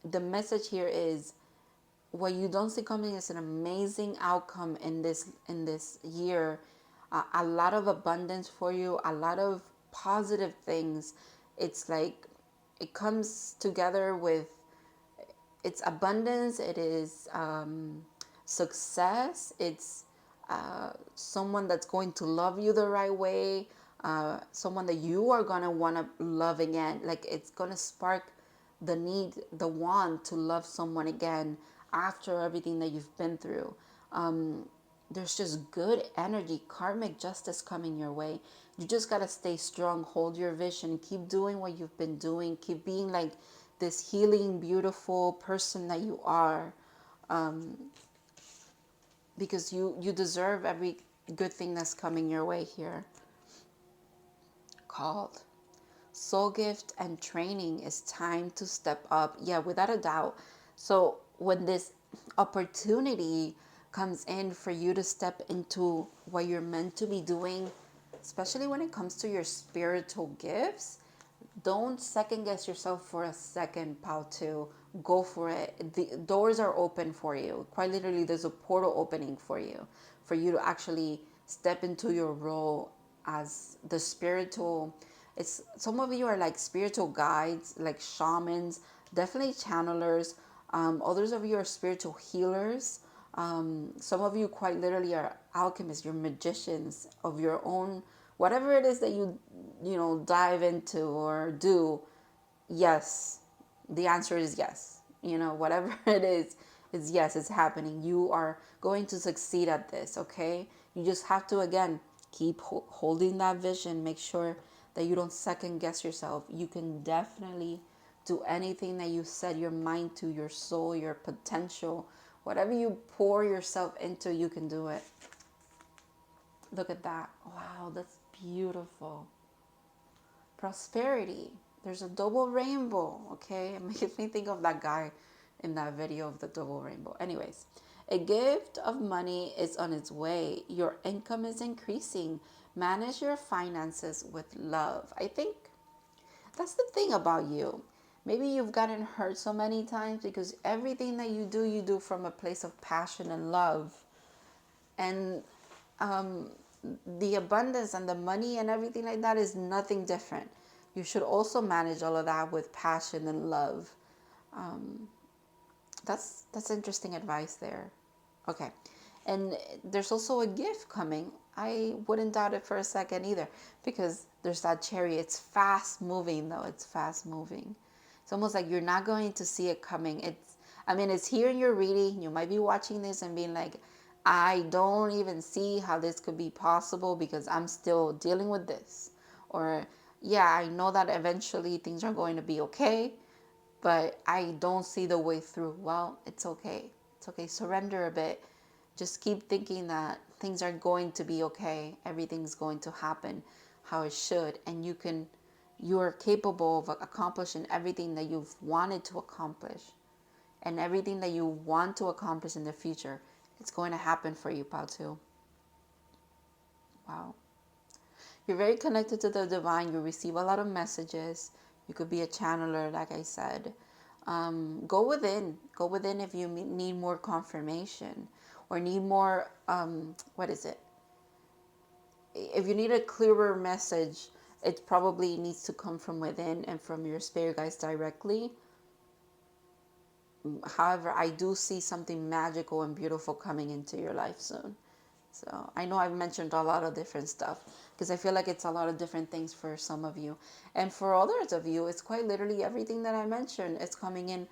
the message here is what you don't see coming is an amazing outcome in this year. A lot of abundance for you, a lot of positive things. It's like it comes together with it's abundance, it is success, it's someone that's going to love you the right way, someone that you are going to want to love again. Like it's going to spark the need, the want to love someone again after everything that you've been through. There's just good energy, karmic justice coming your way. You just got to stay strong, hold your vision, keep doing what you've been doing, keep being like this healing, beautiful person that you are, because you deserve every good thing that's coming your way here. Called. Soul gift and training is time to step up. Yeah, without a doubt. So when this opportunity comes in for you to step into what you're meant to be doing, especially when it comes to your spiritual gifts, don't second guess yourself for a second, Pal 2. Go for it. The doors are open for you. Quite literally, there's a portal opening for you to actually step into your role as the spiritual It's some of you are like spiritual guides, like shamans, definitely channelers. Others of you are spiritual healers. Some of you quite literally are alchemists, you're magicians of your own, whatever it is that you know, dive into or do. Yes, the answer is yes. You know, whatever it is yes, it's happening. You are going to succeed at this, okay? You just have to, again, keep holding that vision. Make sure that you don't second guess yourself. You can definitely do anything that you set your mind to, your soul, your potential. Whatever you pour yourself into, you can do it. Look at that. Wow, that's beautiful. Prosperity. There's a double rainbow, okay? It makes me think of that guy in that video of the double rainbow. Anyways, a gift of money is on its way. Your income is increasing. Manage your finances with love. I think that's the thing about you. Maybe you've gotten hurt so many times because everything that you do from a place of passion and love. And um, the abundance and the money and everything like that is nothing different. You should also manage all of that with passion and love. Um, that's interesting advice there. Okay, and there's also a gift coming. I wouldn't doubt it for a second either, because there's that chariot. It's fast moving though. It's fast moving. It's almost like you're not going to see it coming. I mean, it's here in your reading. You might be watching this and being like, I don't even see how this could be possible because I'm still dealing with this. Or, yeah, I know that eventually things are going to be okay, but I don't see the way through. Well, it's okay. It's okay. Surrender a bit. Just keep thinking that things are going to be okay. Everything's going to happen how it should. And you're capable of accomplishing everything that you've wanted to accomplish. And everything that you want to accomplish in the future, it's going to happen for you, Patu. Wow. You're very connected to the divine. You receive a lot of messages. You could be a channeler, like I said. Go within. Go within if you need more confirmation or need more, what is it? If you need a clearer message, it probably needs to come from within and from your spirit guides directly. However, I do see something magical and beautiful coming into your life soon. So I know I've mentioned a lot of different stuff because I feel like it's a lot of different things for some of you. And for others of you, it's quite literally everything that I mentioned. It's coming in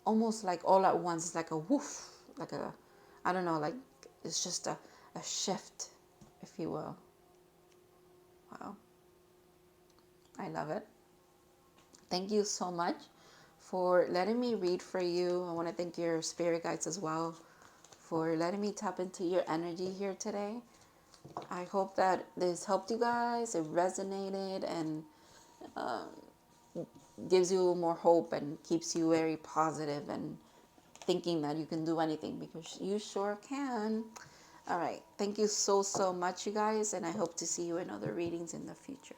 almost like all at once. It's like a woof, like a, I don't know, like it's just a shift, if you will. Wow. I love it. Thank you so much for letting me read for you. I want to thank your spirit guides as well for letting me tap into your energy here today. I hope that this helped you guys, it resonated, and gives you more hope and keeps you very positive and thinking that you can do anything, because you sure can. All right. Thank you so, so much, you guys, and I hope to see you in other readings in the future.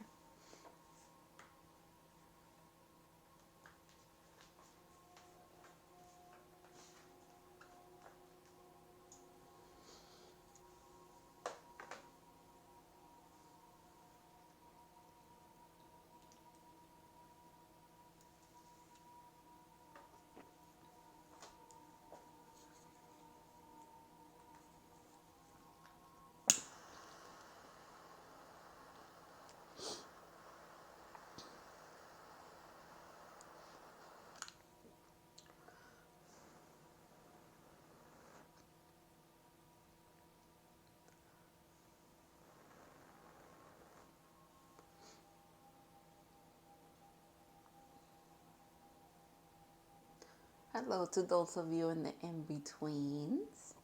Hello to those of you in the in-betweens.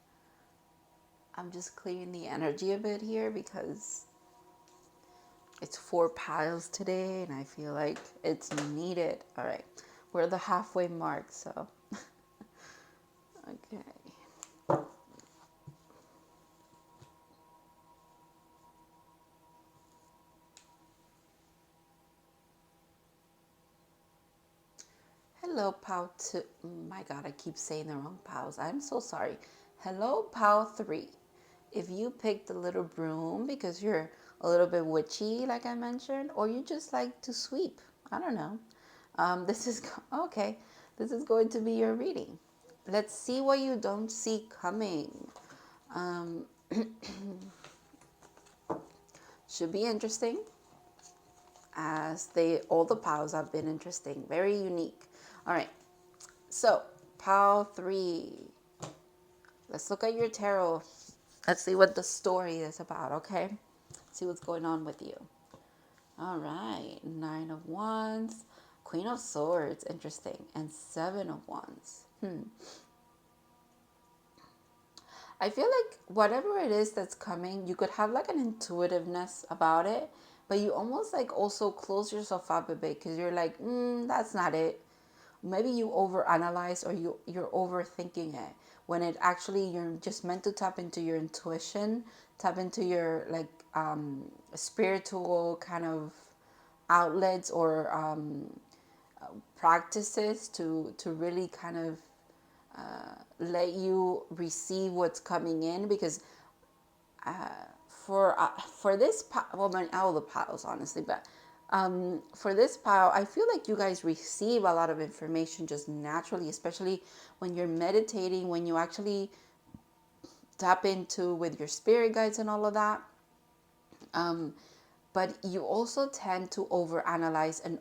I'm just clearing the energy a bit here because it's 4 piles today and I feel like it's needed. All right. We're the halfway mark, so. Okay. Hello, Pal 2. My God, I keep saying the wrong pals. I'm so sorry. Hello, Pal 3. If you picked the little broom because you're a little bit witchy, like I mentioned, or you just like to sweep. I don't know. This is okay. This is going to be your reading. Let's see what you don't see coming. Um, should be interesting, as all the piles have been interesting, very unique. All right, so pile 3. Let's look at your tarot. Let's see what the story is about. Okay, see what's going on with you. All right, 9 of Wands, Queen of Swords, interesting, and 7 of Wands. I feel like whatever it is that's coming, you could have like an intuitiveness about it, but you almost like also close yourself up a bit because you're like, that's not it. Maybe you overanalyze, or you're overthinking it when it actually, you're just meant to tap into your intuition, tap into your like spiritual kind of outlets, or practices to really kind of let you receive what's coming in. Because for this pile, well, I mean, all the piles honestly, but for this pile, I feel like you guys receive a lot of information just naturally, especially when you're meditating, when you actually tap into with your spirit guides and all of that. But you also tend to overanalyze and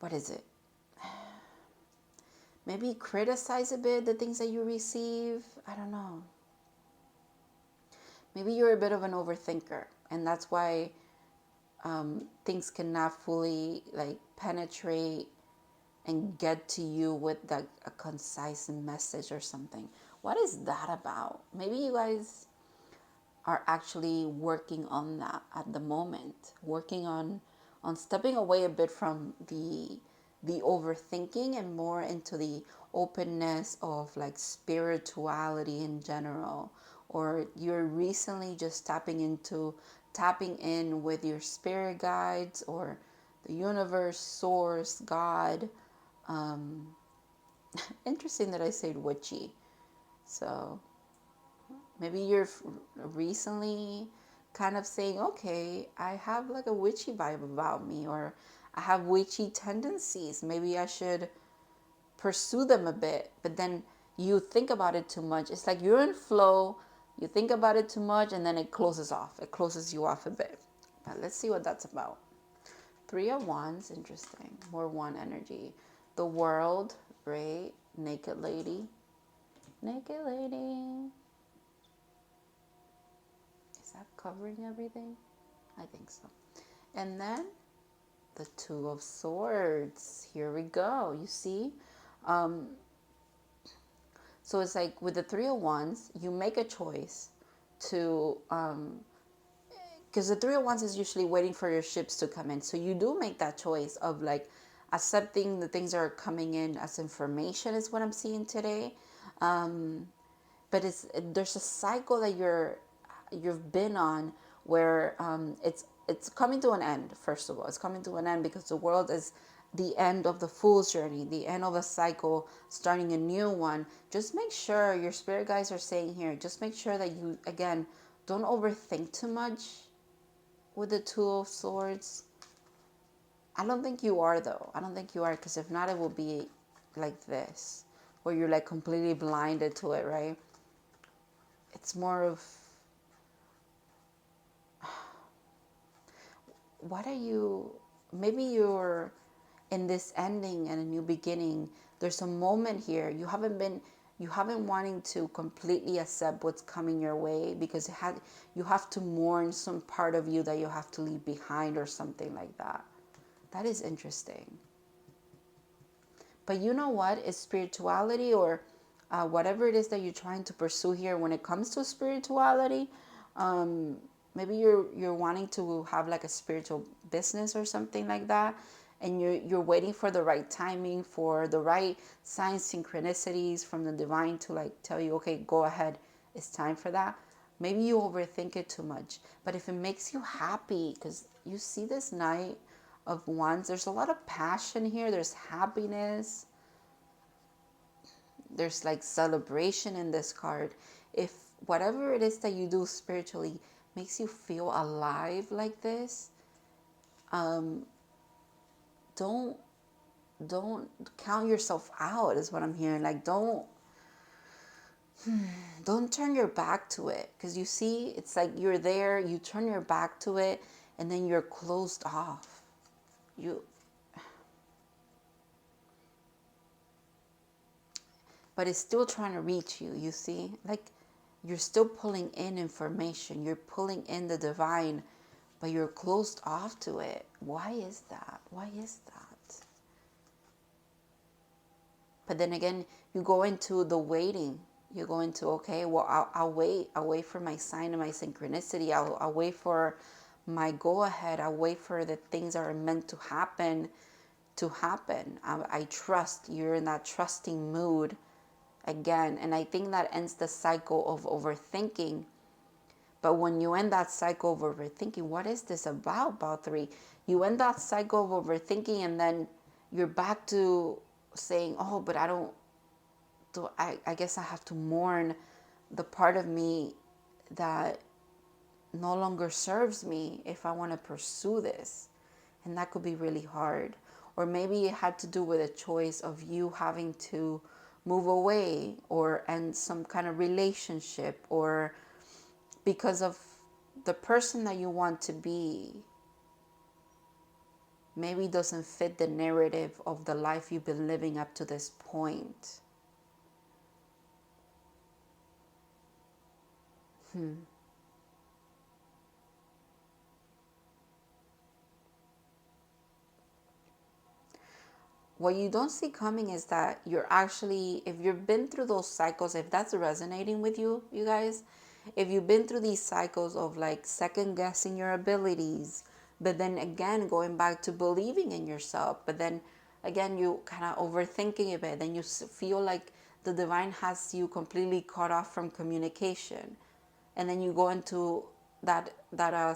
what is it? Maybe criticize a bit the things that you receive. I don't know. Maybe you're a bit of an overthinker, and that's why things cannot fully like penetrate and get to you with like a concise message or something. What is that about? Maybe you guys are actually working on that at the moment, working on stepping away a bit from the overthinking and more into the openness of like spirituality in general. Or you're recently just tapping in with your spirit guides, or the universe, source, God. Interesting that I said witchy. So maybe you're recently kind of saying, okay, I have like a witchy vibe about me, or I have witchy tendencies. Maybe I should pursue them a bit. But then you think about it too much. It's like you're in flow, you think about it too much, and then it closes off. It closes you off a bit. But let's see what that's about. 3 of Wands, interesting. More one energy. The World, right? Naked lady. Naked lady. Is that covering everything? I think so. And then the 2 of Swords. Here we go. You see? So it's like with the 3 of Wands, you make a choice to, because the 3 of Wands is usually waiting for your ships to come in. So you do make that choice of like accepting the things that are coming in as information, is what I'm seeing today. But there's a cycle that you've been on, where it's coming to an end. First of all, it's coming to an end because the world is the end of the fool's journey, the end of a cycle, starting a new one. Just make sure, your spirit guides are saying here, just make sure that you, again, don't overthink too much with the 2 of Swords. I don't think you are, though. I don't think you are, because if not, it will be like this, where you're like completely blinded to it, right? It's more of, what are you, maybe you're in this ending and a new beginning. There's a moment here you haven't wanting to completely accept what's coming your way, because you have to mourn some part of you that you have to leave behind, or something like that. That is interesting. But you know what? It's spirituality, or whatever it is that you're trying to pursue here when it comes to spirituality. Maybe you're wanting to have like a spiritual business or something like that, and you're waiting for the right timing, for the right signs, synchronicities from the divine to like tell you, okay, go ahead, it's time for that. Maybe you overthink it too much. But if it makes you happy, because you see this Knight of Wands, there's a lot of passion here, there's happiness, there's like celebration in this card. If whatever it is that you do spiritually makes you feel alive like this, don't don't count yourself out is what I'm hearing. Like don't turn your back to it, because you see it's like you're there, you turn your back to it, and then you're closed off. You But it's still trying to reach you, you see? Like you're still pulling in information, you're pulling in the divine, but you're closed off to it. Why is that? Why is that? But then again, you go into the waiting. You go into, okay, well, I'll wait. I'll wait for my sign and my synchronicity. I'll wait for my go ahead. I'll wait for the things that are meant to happen to happen. I trust. You're in that trusting mood again. And I think that ends the cycle of overthinking. But when you end that cycle of overthinking, what is this about three? You end that cycle of overthinking, and then you're back to saying, oh, but I don't, do I guess I have to mourn the part of me that no longer serves me if I want to pursue this. And that could be really hard. Or maybe it had to do with a choice of you having to move away or end some kind of relationship, or because of the person that you want to be maybe doesn't fit the narrative of the life you've been living up to this point. What you don't see coming is that you're actually, if you've been through those cycles, if that's resonating with you, you guys, if you've been through these cycles of like second guessing your abilities, but then again going back to believing in yourself, but then again you kind of overthinking a bit, then you feel like the divine has you completely cut off from communication, and then you go into that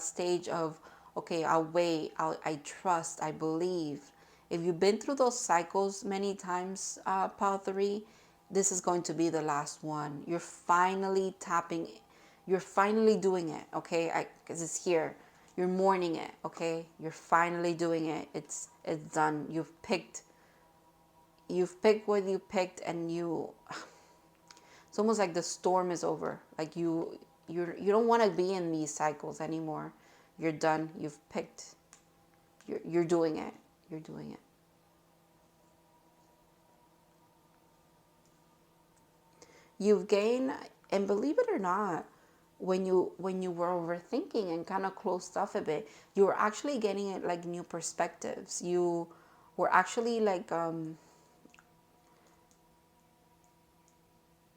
stage of, okay, I'll wait, I trust, I believe. If you've been through those cycles many times, Pile 3, this is going to be the last one. You're finally tapping, you're finally doing it, okay? Because it's here. You're mourning it, okay? You're finally doing it. It's done. You've picked what you picked, and it's almost like the storm is over. Like you don't want to be in these cycles anymore. You're done. You've picked. You're doing it. You're doing it. You've gained, and believe it or not, when you were overthinking and kind of closed off a bit, you were actually getting it like new perspectives. You were actually like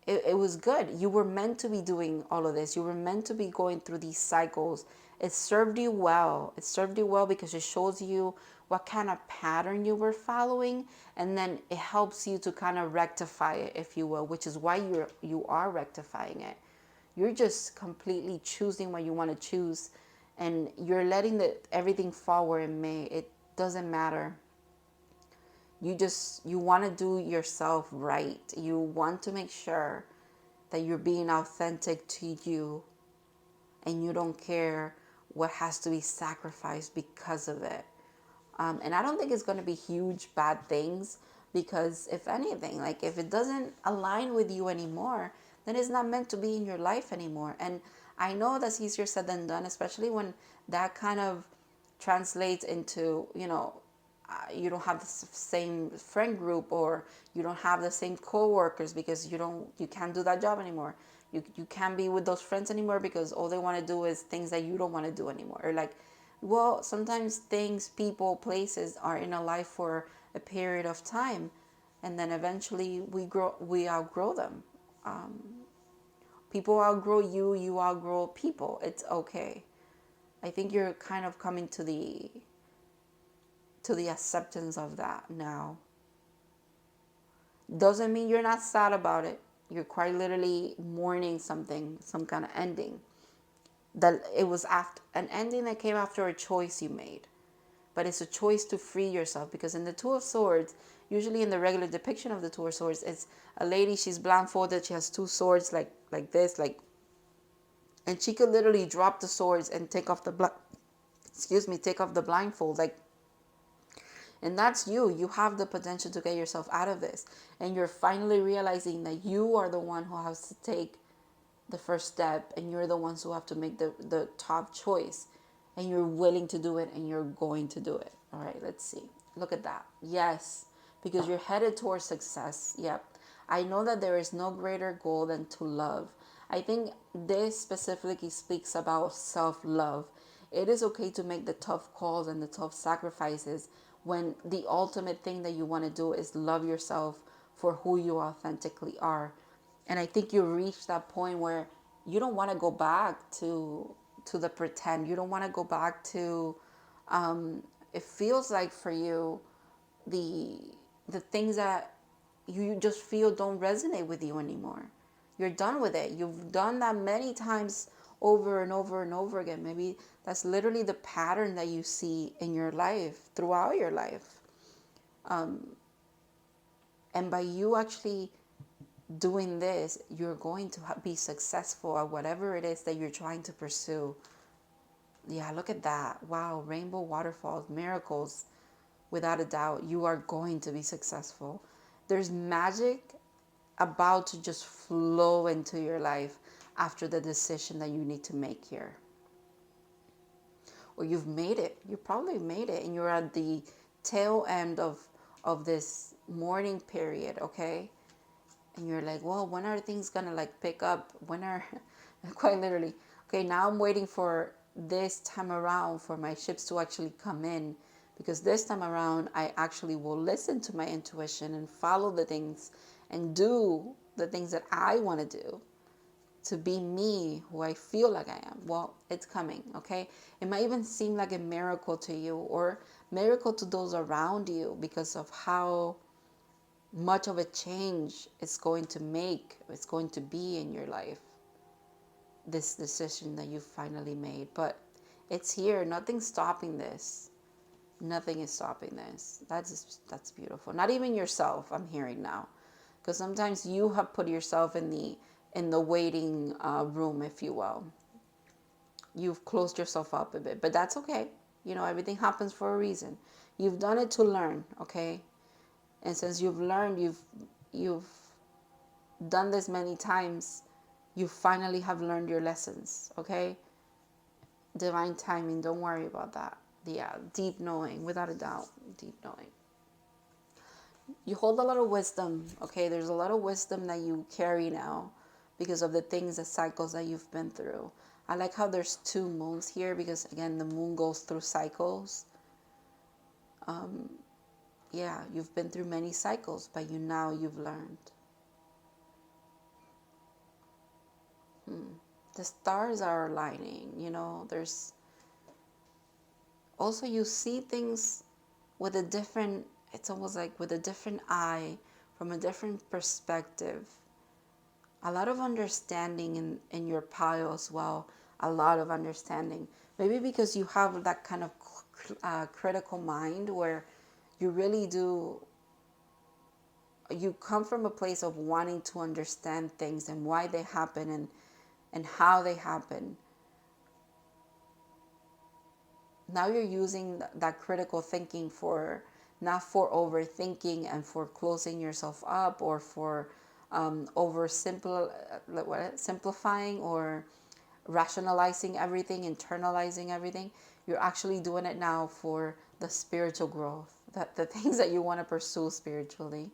it was good. You were meant to be doing all of this. You were meant to be going through these cycles. It served you well. It served you well because it shows you what kind of pattern you were following, and then it helps you to kind of rectify it, if you will, which is why you are rectifying it. You're just completely choosing what you want to choose, and you're letting everything fall where it may. It doesn't matter. You want to do yourself right. You want to make sure that you're being authentic to you, and you don't care what has to be sacrificed because of it. And I don't think it's going to be huge bad things, because if anything, like if it doesn't align with you anymore, then it's not meant to be in your life anymore. And I know that's easier said than done, especially when that kind of translates into, you don't have the same friend group, or you don't have the same coworkers because you can't do that job anymore. You can't be with those friends anymore because all they want to do is things that you don't want to do anymore. Or like, well, sometimes things, people, places are in a life for a period of time, and then eventually we outgrow them. People outgrow you, you outgrow people. It's okay. I think you're kind of coming to the acceptance of that now. Doesn't mean you're not sad about it. You're quite literally mourning something, some kind of ending. That it was after an ending that came after a choice you made. But it's a choice to free yourself, because in the Two of Swords, usually in the regular depiction of the Two of Swords, it's a lady, she's blindfolded, she has two swords like this, like, And she could literally drop the swords and take off the take off the blindfold. Like, and that's you. You have the potential to get yourself out of this. And you're finally realizing that you are the one who has to take the first step, and you're the ones who have to make the top choice. And you're willing to do it, and you're going to do it. All right, let's see. Look at that. Yes, because you're headed towards success. Yep. I know that there is no greater goal than to love. I think this specifically speaks about self-love. It is okay to make the tough calls and the tough sacrifices when the ultimate thing that you want to do is love yourself for who you authentically are. And I think you reach that point where you don't want to go back to the pretend. You don't want to go back to it feels like for you the things that you just feel don't resonate with you anymore. You're done with it. You've done that many times over and over and over again. Maybe that's literally the pattern that you see in your life, throughout your life. And by you actually doing this, you're going to be successful at whatever it is that you're trying to pursue. Yeah, look at that. Wow, rainbow waterfalls, miracles. Without a doubt, you are going to be successful. There's magic about to just flow into your life after the decision that you need to make here. Or you've made it. You probably made it, and you're at the tail end of this mourning period, okay? And you're like, well, when are things gonna like pick up? When are, quite literally, okay, now I'm waiting for this time around for my ships to actually come in, because this time around I actually will listen to my intuition and follow the things and do the things that I want to do to be me, who I feel like I am. Well, it's coming, okay? It might even seem like a miracle to you, or miracle to those around you, because of how much of a change it's going to be in your life, this decision that you finally made. But it's here. Nothing's stopping this. Nothing is stopping this. That's beautiful. Not even yourself, I'm hearing now, because sometimes you have put yourself in the waiting room, if you will. You've closed yourself up a bit, but that's okay. You know, everything happens for a reason. You've done it to learn, okay? And since you've learned, you've done this many times, you finally have learned your lessons, okay? Divine timing, don't worry about that. Yeah, deep knowing, without a doubt, deep knowing. You hold a lot of wisdom, okay? There's a lot of wisdom that you carry now because of the things, the cycles that you've been through. I like how there's 2 moons here, because again, the moon goes through cycles. Yeah, you've been through many cycles, but you've learned. The stars are aligning, you know. There's also, you see things with a different, it's almost like with a different eye, from a different perspective. A lot of understanding in your pile as well. A lot of understanding. Maybe because you have that kind of critical mind where you really do, you come from a place of wanting to understand things and why they happen and how they happen. Now you're using that critical thinking for, not for overthinking and for closing yourself up, or for simplifying or rationalizing everything, internalizing everything. You're actually doing it now for the spiritual growth, that the things that you want to pursue spiritually.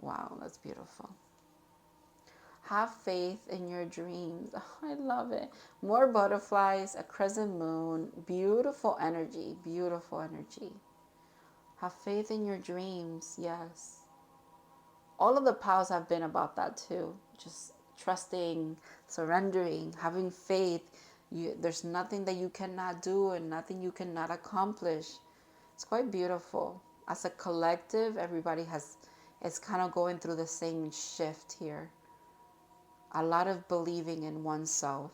Wow, that's beautiful. Have faith in your dreams. Oh, I love it. More butterflies, a crescent moon, beautiful energy, beautiful energy. Have faith in your dreams, yes. All of the piles have been about that too. Just trusting, surrendering, having faith. There's nothing that you cannot do and nothing you cannot accomplish. It's quite beautiful. As a collective, everybody is kind of going through the same shift here. A lot of believing in oneself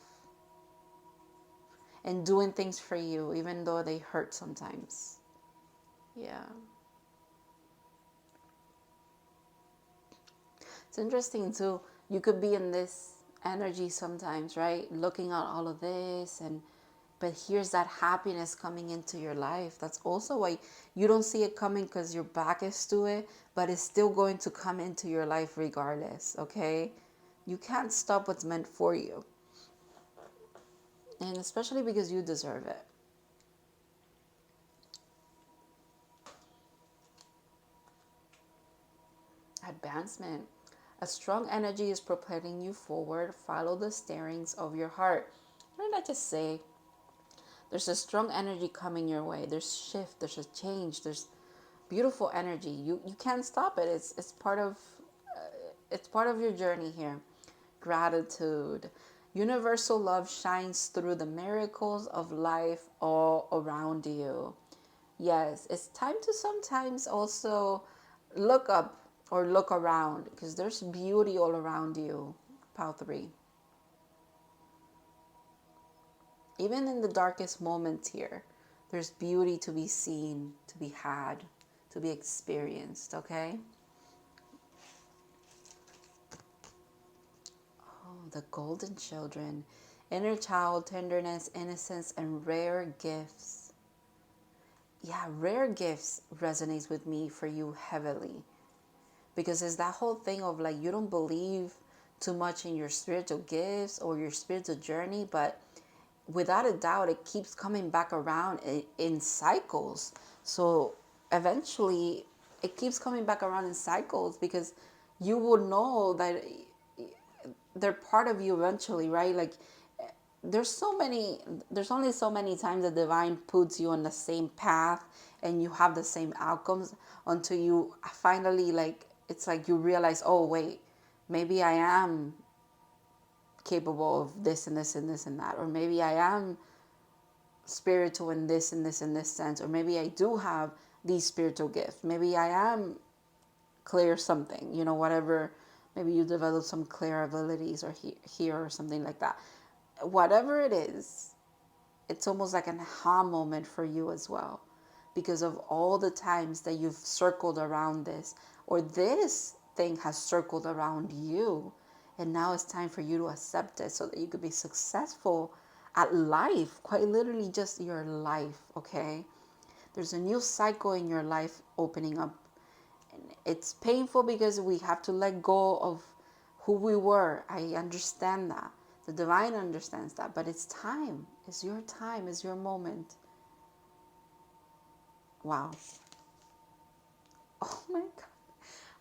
and doing things for you, even though they hurt sometimes. Yeah. It's interesting too. You could be in this energy sometimes, right? Looking at all of this, and but here's that happiness coming into your life. That's also why you don't see it coming, because your back is to it, but it's still going to come into your life regardless, okay? You can't stop what's meant for you. And especially because you deserve it. Advancement. A strong energy is propelling you forward. Follow the steerings of your heart. What did I just say? There's a strong energy coming your way. There's shift. There's a change. There's beautiful energy. You can't stop it. It's part of your journey here. Gratitude. Universal love shines through the miracles of life all around you. Yes, it's time to sometimes also look up or look around, because there's beauty all around you. Pile 3. Even in the darkest moments here, there's beauty to be seen, to be had, to be experienced, okay? Oh, the golden children. Inner child, tenderness, innocence, and rare gifts. Yeah, rare gifts resonates with me for you heavily. Because it's that whole thing of like, you don't believe too much in your spiritual gifts or your spiritual journey, but without a doubt, it keeps coming back around in cycles. So eventually, it keeps coming back around in cycles, because you will know that they're part of you eventually, right? Like, there's only so many times the divine puts you on the same path and you have the same outcomes, until you finally, like, it's like you realize, oh wait, maybe I am capable of this and this and this and that, or maybe I am spiritual in this and this and this sense, or maybe I do have these spiritual gifts, maybe I am clear something, whatever. Maybe you develop some clear abilities or here or something like that. Whatever it is, it's almost like an aha moment for you as well, because of all the times that you've circled around this, or this thing has circled around you, and now it's time for you to accept it so that you could be successful at life, quite literally just your life, okay? There's a new cycle in your life opening up. And it's painful because we have to let go of who we were. I understand that. The divine understands that, but it's time. It's your time. It's your moment. Wow. Oh my God.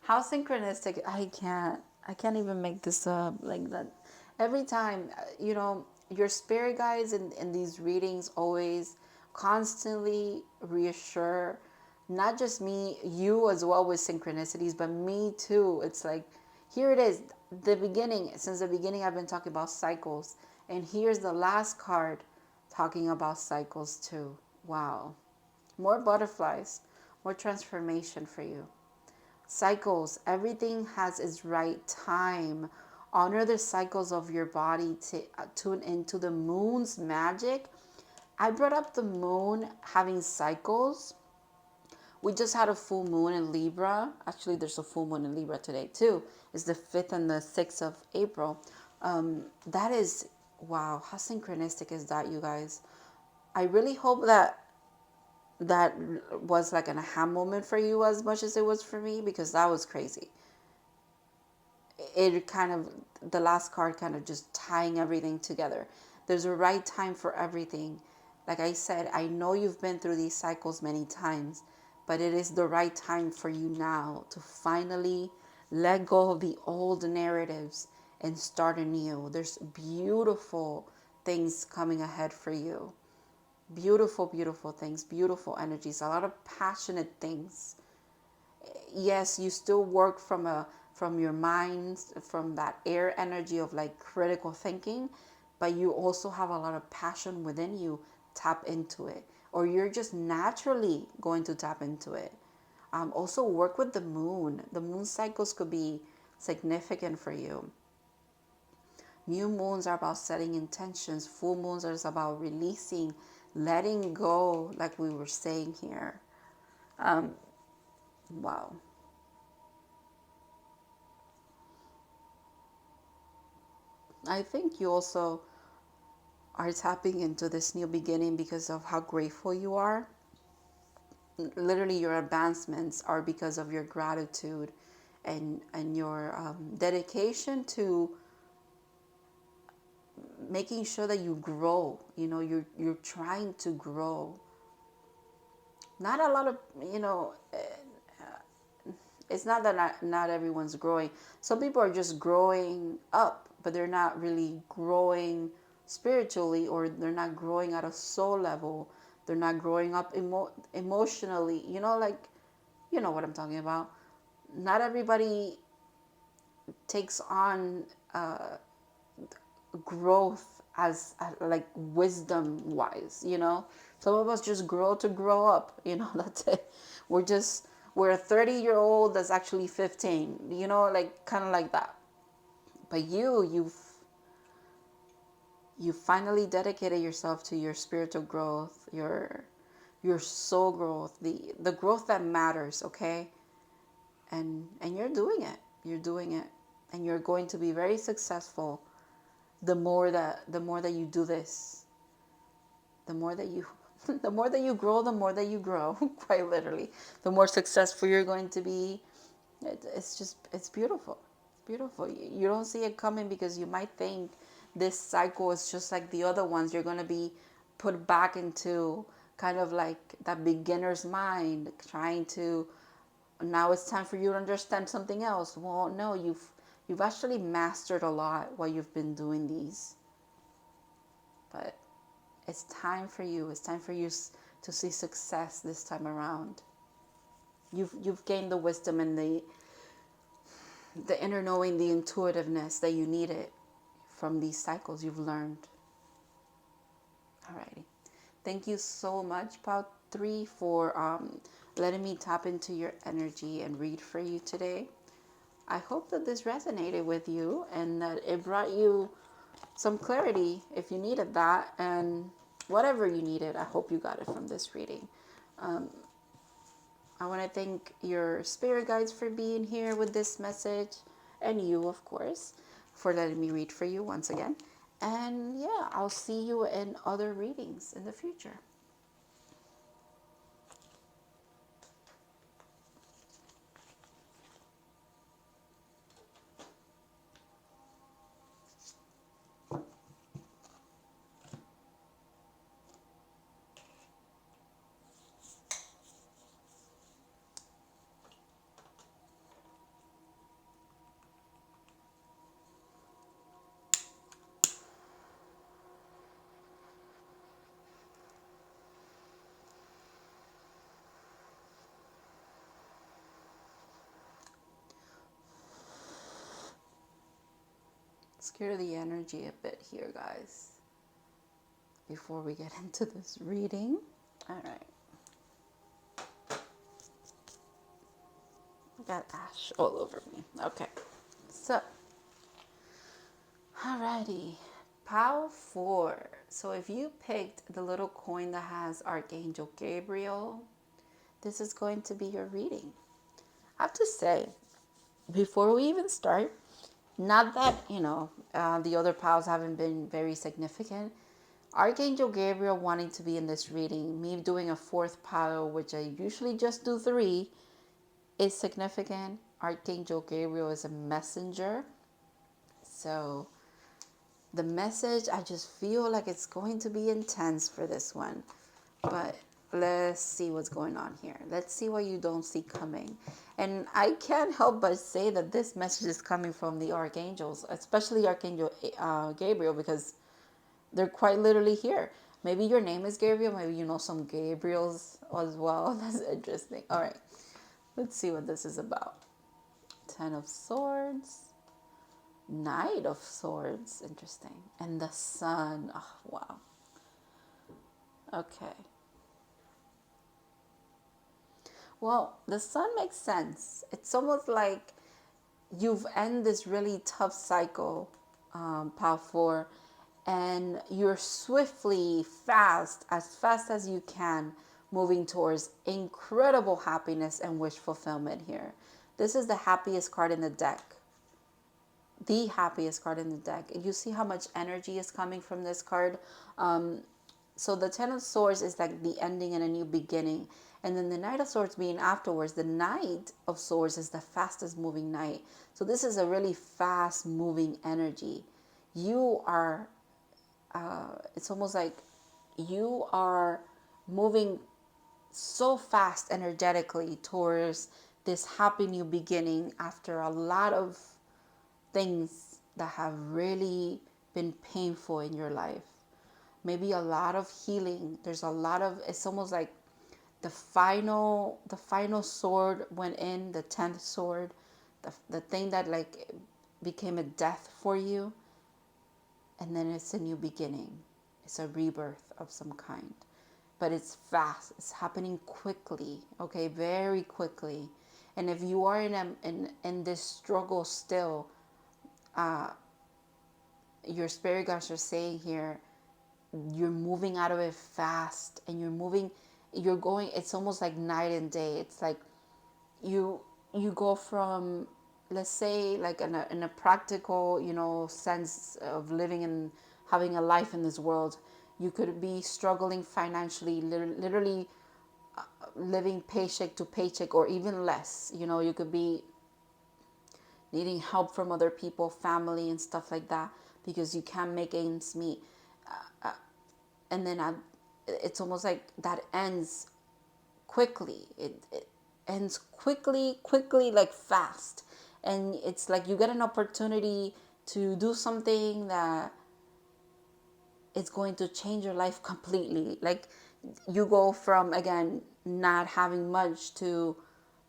How synchronistic. I can't even make this up like that. Every time, your spirit guides in these readings always constantly reassure not just me, you as well with synchronicities, but me too. It's like, here it is, the beginning. Since the beginning, I've been talking about cycles. And here's the last card talking about cycles too. Wow. More butterflies, more transformation for you. Cycles, everything has its right time. Honor the cycles of your body to tune into the moon's magic. I brought up the moon having cycles. We just had a full moon in Libra. Actually, there's a full moon in Libra today too. It's the 5th and the 6th of April. That is, wow, how synchronistic is that, you guys? I really hope that was like an aha moment for you as much as it was for me, because that was crazy. It kind of, the last card kind of just tying everything together. There's a right time for everything. Like I said, I know you've been through these cycles many times, but it is the right time for you now to finally let go of the old narratives and start anew. There's beautiful things coming ahead for you. Beautiful, beautiful things, beautiful energies, a lot of passionate things. Yes, you still work from your mind, from that air energy of like critical thinking, but you also have a lot of passion within you. Tap into it, or you're just naturally going to tap into it. Also work with the moon. The moon cycles could be significant for you. New moons are about setting intentions. Full moons are about releasing, letting go, like we were saying here. Wow. I think you also are tapping into this new beginning because of how grateful you are. Literally, your advancements are because of your gratitude and your dedication to making sure that you grow. You know, you're trying to grow. Not a lot of, you know, it's not that not everyone's growing. Some people are just growing up, but they're not really growing spiritually, or they're not growing at a soul level. They're not growing up emotionally. You know, like, you know what I'm talking about. Not everybody takes on growth as like wisdom wise, you know. Some of us just grow to grow up, you know. That's it. We're a 30-year-old that's actually 15, you know, like kind of like that. But you finally dedicated yourself to your spiritual growth, your soul growth, the growth that matters, okay? And you're doing it. You're doing it. And you're going to be very successful the more that you do this. The more that you the more that you grow, the more that you grow, quite literally. The more successful you're going to be. It's beautiful. It's beautiful. You don't see it coming because you might think this cycle is just like the other ones. You're going to be put back into kind of like that beginner's mind, trying to, now it's time for you to understand something else. Well, no, you've actually mastered a lot while you've been doing these. But it's time for you. It's time for you to see success this time around. You've gained the wisdom and the inner knowing, the intuitiveness that you needed from these cycles you've learned. Alrighty. Thank you so much, Pal 3, for letting me tap into your energy and read for you today. I hope that this resonated with you and that it brought you some clarity if you needed that, and whatever you needed, I hope you got it from this reading. I want to thank your spirit guides for being here with this message, and you, of course, for letting me read for you once again. And yeah, I'll see you in other readings in the future. Let's clear the energy a bit here, guys, before we get into this reading. All right. I got ash all over me. Okay. So, alrighty. Pile 4. So if you picked the little coin that has Archangel Gabriel, this is going to be your reading. I have to say, before we even start, not that, the other piles haven't been very significant. Archangel Gabriel wanting to be in this reading, me doing a 4th pile, which I usually just do 3, is significant. Archangel Gabriel is a messenger. So the message, I just feel like it's going to be intense for this one. But let's see what's going on here. Let's see what you don't see coming. And I can't help but say that this message is coming from the archangels, especially Archangel Gabriel, because they're quite literally here. Maybe your name is Gabriel. Maybe you know some Gabriels as well. That's interesting. All right. Let's see what this is about. 10 of Swords. Knight of Swords. Interesting. And the Sun. Oh, wow. Okay. Well, the Sun makes sense. It's almost like you've ended this really tough cycle, Pile 4, and you're swiftly, as fast as you can, moving towards incredible happiness and wish fulfillment here. This is the happiest card in the deck. the happiest card in the deck. You see how much energy is coming from this card. So the Ten of Swords is like the ending and a new beginning. And then the Knight of Swords being afterwards, the Knight of Swords is the fastest moving knight. So this is a really fast moving energy. You are, it's almost like you are moving so fast energetically towards this happy new beginning after a lot of things that have really been painful in your life. Maybe a lot of healing. There's a lot of, it's almost like the final sword went in, the 10th sword, the thing that like became a death for you, and then it's a new beginning. It's a rebirth of some kind. But it's fast. It's happening quickly, okay? Very quickly. And if you are in this struggle still, your spirit guides are saying here, you're moving out of it fast, and you're going, it's almost like night and day. It's like you go from, let's say, like in a practical, sense of living and having a life in this world. You could be struggling financially, literally living paycheck to paycheck, or even less. You could be needing help from other people, family and stuff like that, because you can't make ends meet. And then it's almost like that ends quickly. It ends quickly, like fast. And it's like you get an opportunity to do something that it's going to change your life completely. Like you go from, again, not having much to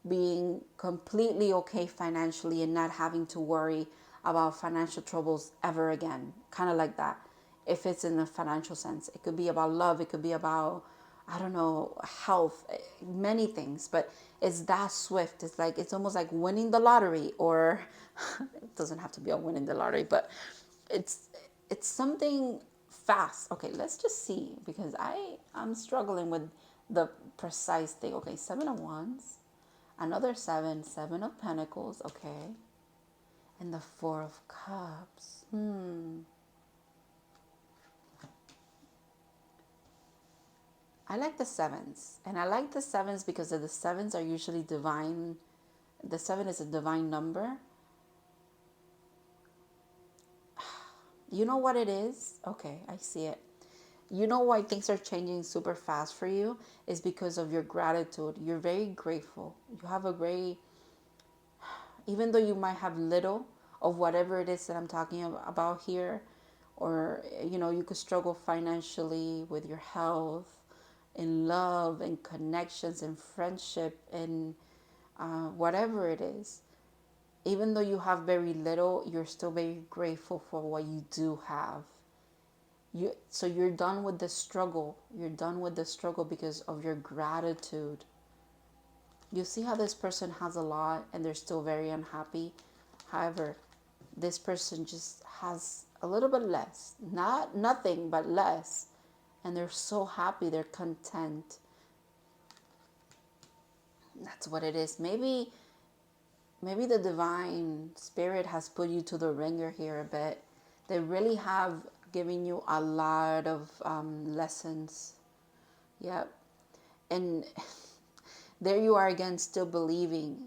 being completely okay financially and not having to worry about financial troubles ever again. Kind of like that. If it's in a financial sense, it could be about love. It could be about, I don't know, health, many things, but it's that swift. It's like, it's almost like winning the lottery, or it doesn't have to be a winning the lottery, but it's something fast. Okay, let's just see, because I'm struggling with the precise thing. Okay, 7 of Wands, another seven of Pentacles. Okay, and the 4 of Cups. I like the sevens, and I like the sevens because the sevens are usually divine. The 7 is a divine number. You know what it is? Okay, I see it. You know why things are changing super fast for you is because of your gratitude. You're very grateful. You have a very, even though you might have little of whatever it is that I'm talking about here, or you could struggle financially, with your health, in love and connections and friendship, and whatever it is. Even though you have very little, you're still very grateful for what you do have. So you're done with the struggle. You're done with the struggle because of your gratitude. You see how this person has a lot and they're still very unhappy. However, this person just has a little bit less. Not nothing, but less. And they're so happy. They're content. That's what it is. Maybe the divine spirit has put you to the ringer here a bit. They really have given you a lot of lessons. Yep. And there you are again, still believing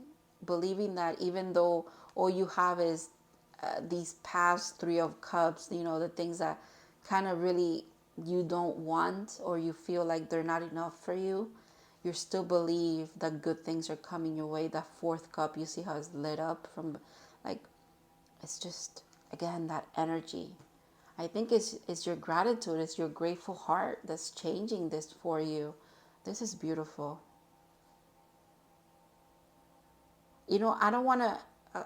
that even though all you have is these past 3 of Cups, the things that kind of really you don't want, or you feel like they're not enough for you, you still believe that good things are coming your way. That 4th Cup, you see how it's lit up from, like, it's just, again, that energy. I think it's your gratitude, it's your grateful heart that's changing this for you. This is beautiful. I don't want to,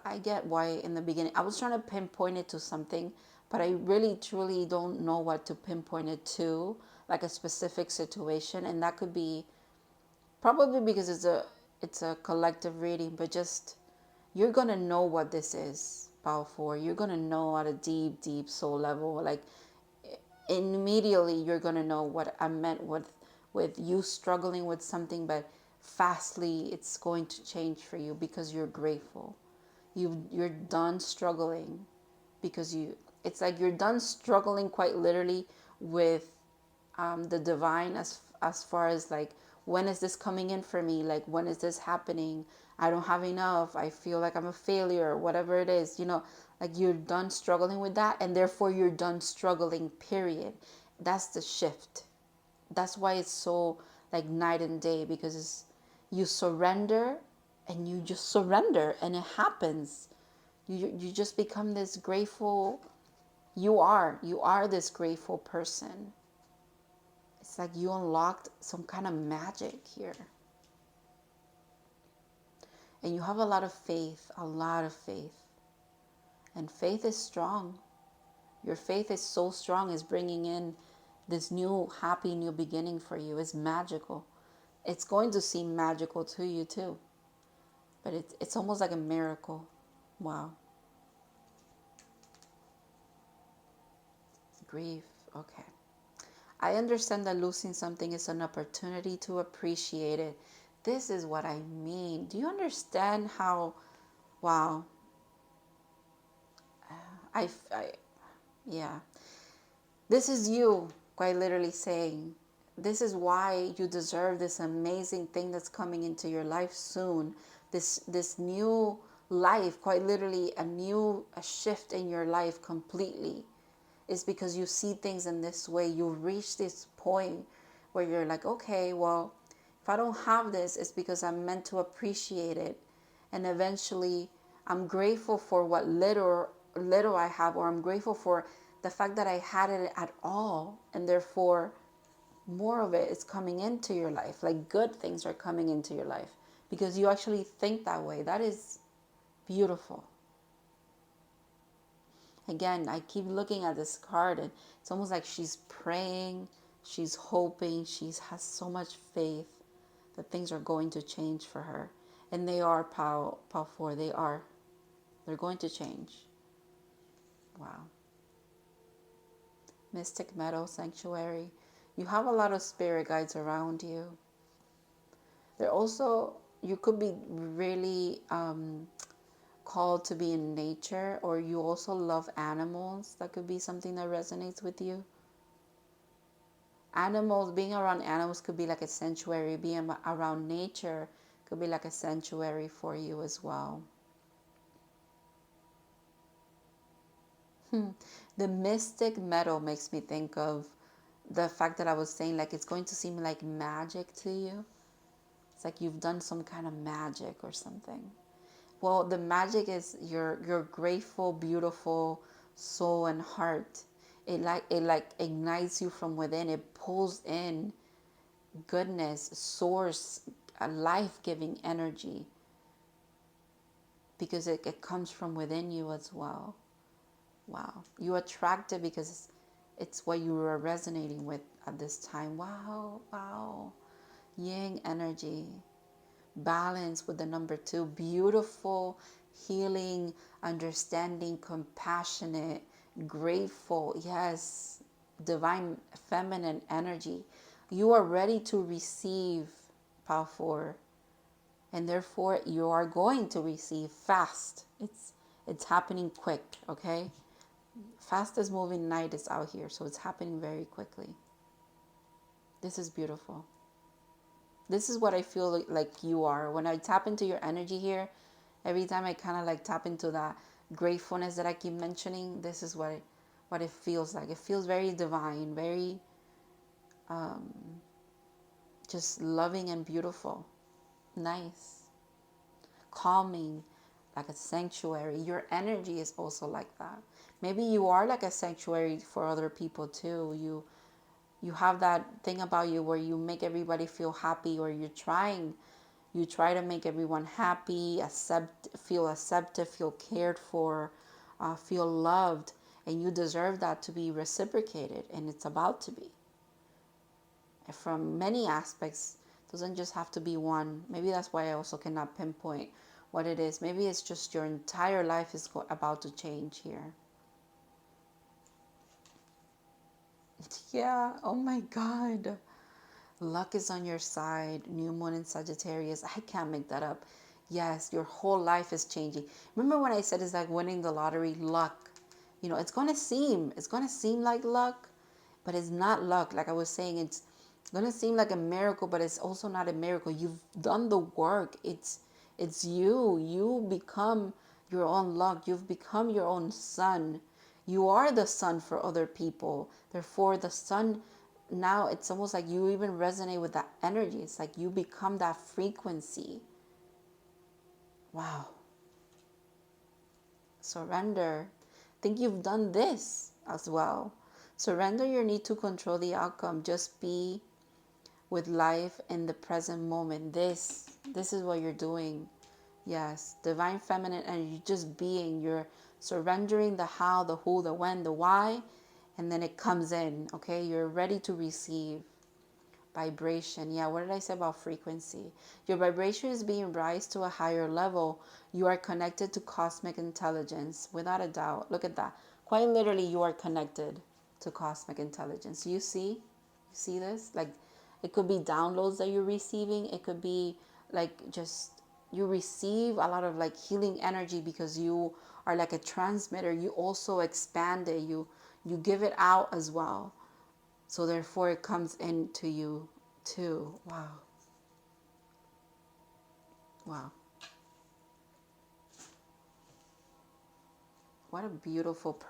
I get why in the beginning, I was trying to pinpoint it to something, but I really truly don't know what to pinpoint it to, like a specific situation. And that could be probably because it's a collective reading, but just, you're going to know what this is about for. You're going to know at a deep, deep soul level, like immediately you're going to know what I meant with you struggling with something, but fastly it's going to change for you because you're grateful. You're done struggling. because it's like you're done struggling quite literally with the divine, as far as like, when is this coming in for me? Like, when is this happening? I don't have enough. I feel like I'm a failure, whatever it is, like you're done struggling with that, and therefore you're done struggling, period. That's the shift. That's why it's so like night and day, because you surrender, and you just surrender, and it happens. You just become this grateful. You are this grateful person. It's like you unlocked some kind of magic here. And you have a lot of faith, a lot of faith. And faith is strong. Your faith is so strong, it's bringing in this new, happy new beginning for you. It's magical. It's going to seem magical to you too. But it's almost like a miracle. Wow. Grief. Okay. I understand that losing something is an opportunity to appreciate it. This is what I mean. Do you understand how, wow. I yeah. This is you quite literally saying, this is why you deserve this amazing thing that's coming into your life soon. This new life, quite literally a shift in your life completely. Is because you see things in this way. You reach this point where you're like, okay, well, if I don't have this, it's because I'm meant to appreciate it. And eventually I'm grateful for what little I have, or I'm grateful for the fact that I had it at all. And therefore more of it is coming into your life. Like good things are coming into your life because you actually think that way. That is beautiful. Again, I keep looking at this card, and it's almost like she's praying, she's hoping, she has so much faith that things are going to change for her. And they are, Pal 4, they are. They're going to change. Wow. Mystic Meadow Sanctuary. You have a lot of spirit guides around you. They're also, you could be really called to be in nature, or you also love animals. That could be something that resonates with you. Animals, being around animals could be like a sanctuary. Being around nature could be like a sanctuary for you as well. The mystic meadow makes me think of the fact that I was saying, like, it's going to seem like magic to you. It's like you've done some kind of magic or something. Well, the magic is your grateful, beautiful soul and heart. It ignites you from within. It pulls in goodness, source, a life-giving energy, because it comes from within you as well. Wow. You attract it because it's what you are resonating with at this time. Wow, wow. Yang energy. Balance with the number 2. Beautiful, healing, understanding, compassionate, grateful. Yes. Divine feminine energy. You are ready to receive, Power 4. And therefore you are going to receive fast. It's happening quick, okay? Fastest moving night is out here, so it's happening very quickly. This is beautiful. This is what I feel like you are. When I tap into your energy here, every time I kind of like tap into that gratefulness that I keep mentioning, this is what it feels like. It feels very divine, very just loving and beautiful. Nice. Calming, like a sanctuary. Your energy is also like that. Maybe you are like a sanctuary for other people too. You have that thing about you where you make everybody feel happy, or you try to make everyone happy, feel accepted, feel cared for, feel loved, and you deserve that to be reciprocated, and it's about to be. And from many aspects, it doesn't just have to be one. Maybe that's why I also cannot pinpoint what it is. Maybe it's just your entire life is about to change here. Yeah, oh my God. Luck is on your side. New moon in Sagittarius. I can't make that up. Yes, your whole life is changing. Remember when I said it's like winning the lottery? Luck. You know, it's going to seem like luck, but it's not luck. Like I was saying, it's going to seem like a miracle, but it's also not a miracle. You've done the work. It's you. You become your own luck. You've become your own sun. You are the sun for other people. Therefore, the sun, now it's almost like you even resonate with that energy. It's like you become that frequency. Wow. Surrender. Think you've done this as well. Surrender your need to control the outcome. Just be with life in the present moment. This is what you're doing. Yes, divine feminine energy, just being. You're surrendering the how, the who, the when, the why, and then it comes in. Okay, you're ready to receive. Vibration. Yeah, what did I say about frequency? Your vibration is being raised to a higher level. You are connected to cosmic intelligence, without a doubt. Look at that. Quite literally, you are connected to cosmic intelligence. You see? You see this? Like, it could be downloads that you're receiving. It could be like just you receive a lot of like healing energy because you are like a transmitter. You also expand it. You give it out as well. So therefore it comes into you too. Wow. Wow. What a beautiful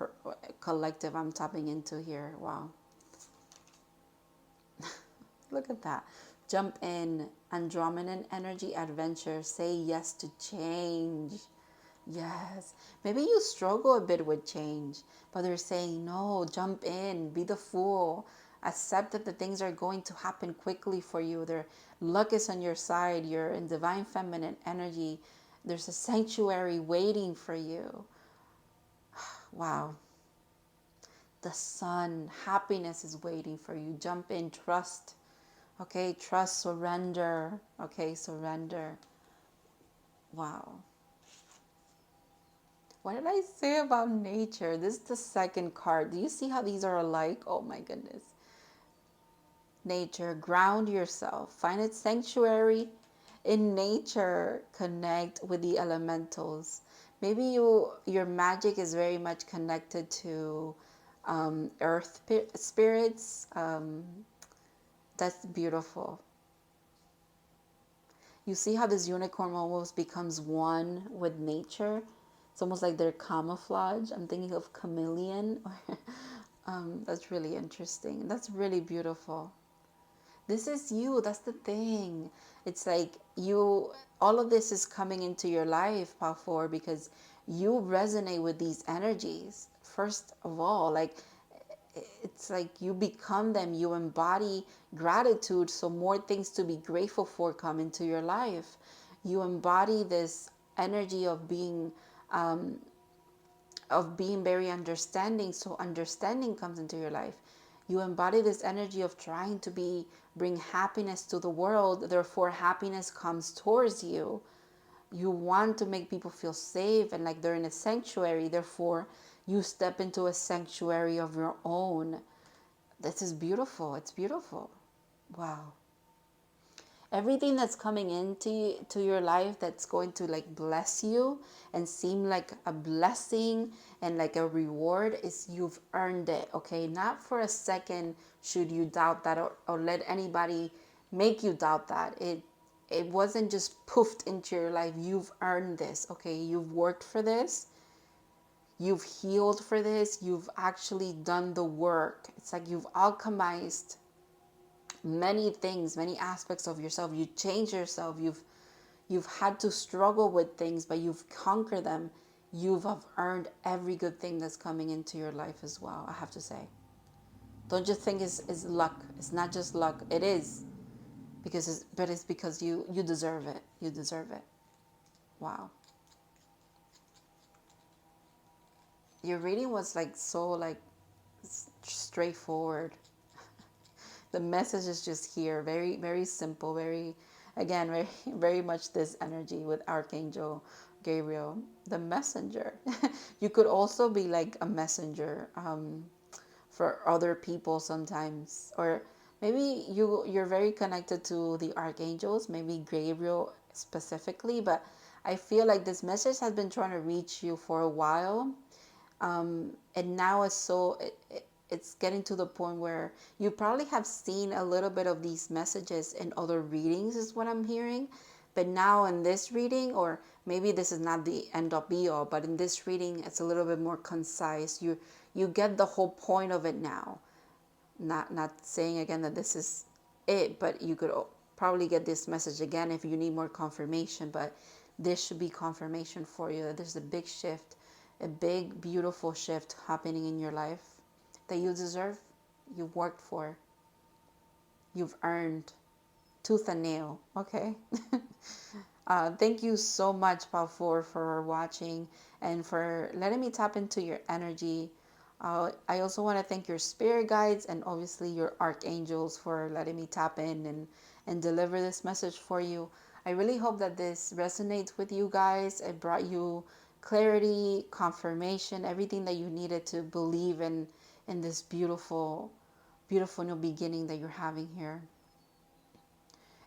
collective I'm tapping into here. Wow. Look at that. Jump in. Andromedan energy adventure. Say yes to change. Yes. Maybe you struggle a bit with change, but they're saying, no, jump in, be the fool. Accept that the things are going to happen quickly for you. Their luck is on your side. You're in divine feminine energy. There's a sanctuary waiting for you. Wow. The sun, happiness is waiting for you. Jump in, trust. Okay, trust, surrender. Okay, surrender. Wow. What did I say about nature? This is the second card. Do you see how these are alike? Oh my goodness. Nature, ground yourself. Find a sanctuary in nature. Connect with the elementals. Maybe your magic is very much connected to earth spirits. That's beautiful. You see how this unicorn almost becomes one with nature? It's almost like they're camouflage. I'm thinking of chameleon. That's really interesting. That's really beautiful. This is you. That's the thing. It's like you, all of this is coming into your life, Pafor, because you resonate with these energies. First of all, like it's like you become them, you embody gratitude, so more things to be grateful for come into your life. You embody this energy of being very understanding, so understanding comes into your life. You embody this energy of trying to bring happiness to the world, therefore happiness comes towards you. You want to make people feel safe and like they're in a sanctuary, therefore you step into a sanctuary of your own. This is beautiful. It's beautiful. Wow. Everything that's coming into your life that's going to like bless you and seem like a blessing and like a reward is you've earned it. Okay, not for a second should you doubt that, or let anybody make you doubt that. It wasn't just poofed into your life. You've earned this. Okay, you've worked for this. You've healed for this. You've actually done the work. It's like you've alchemized many things, many aspects of yourself. You change yourself. You've had to struggle with things, but you've conquered them. You've earned every good thing that's coming into your life as well, I have to say. Don't just think it's luck. It's not just luck. It is. But it's because you deserve it. You deserve it. Wow. Your reading was like so like straightforward. The message is just here, very very simple, very, again, very very much this energy with Archangel Gabriel, the messenger. You could also be like a messenger for other people sometimes, or maybe you're very connected to the archangels, maybe Gabriel specifically, but I feel like this message has been trying to reach you for a while. And now it's getting to the point where you probably have seen a little bit of these messages in other readings, is what I'm hearing. But now in this reading, or maybe this is not the end all be all, but in this reading it's a little bit more concise. You get the whole point of it now. Not saying again that this is it, but you could probably get this message again if you need more confirmation. But this should be confirmation for you that there's a big shift, a big beautiful shift happening in your life that you deserve, you've worked for, you've earned tooth and nail. Okay. Thank you so much, Paul, for watching and for letting me tap into your energy. I also want to thank your spirit guides and obviously your archangels for letting me tap in and deliver this message for you. I really hope that this resonates with you guys. It brought you clarity, confirmation, everything that you needed to believe in this beautiful, beautiful new beginning that you're having here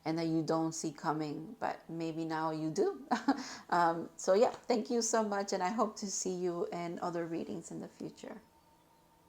and that you don't see coming, but maybe now you do. So yeah, thank you so much, and I hope to see you in other readings in the future.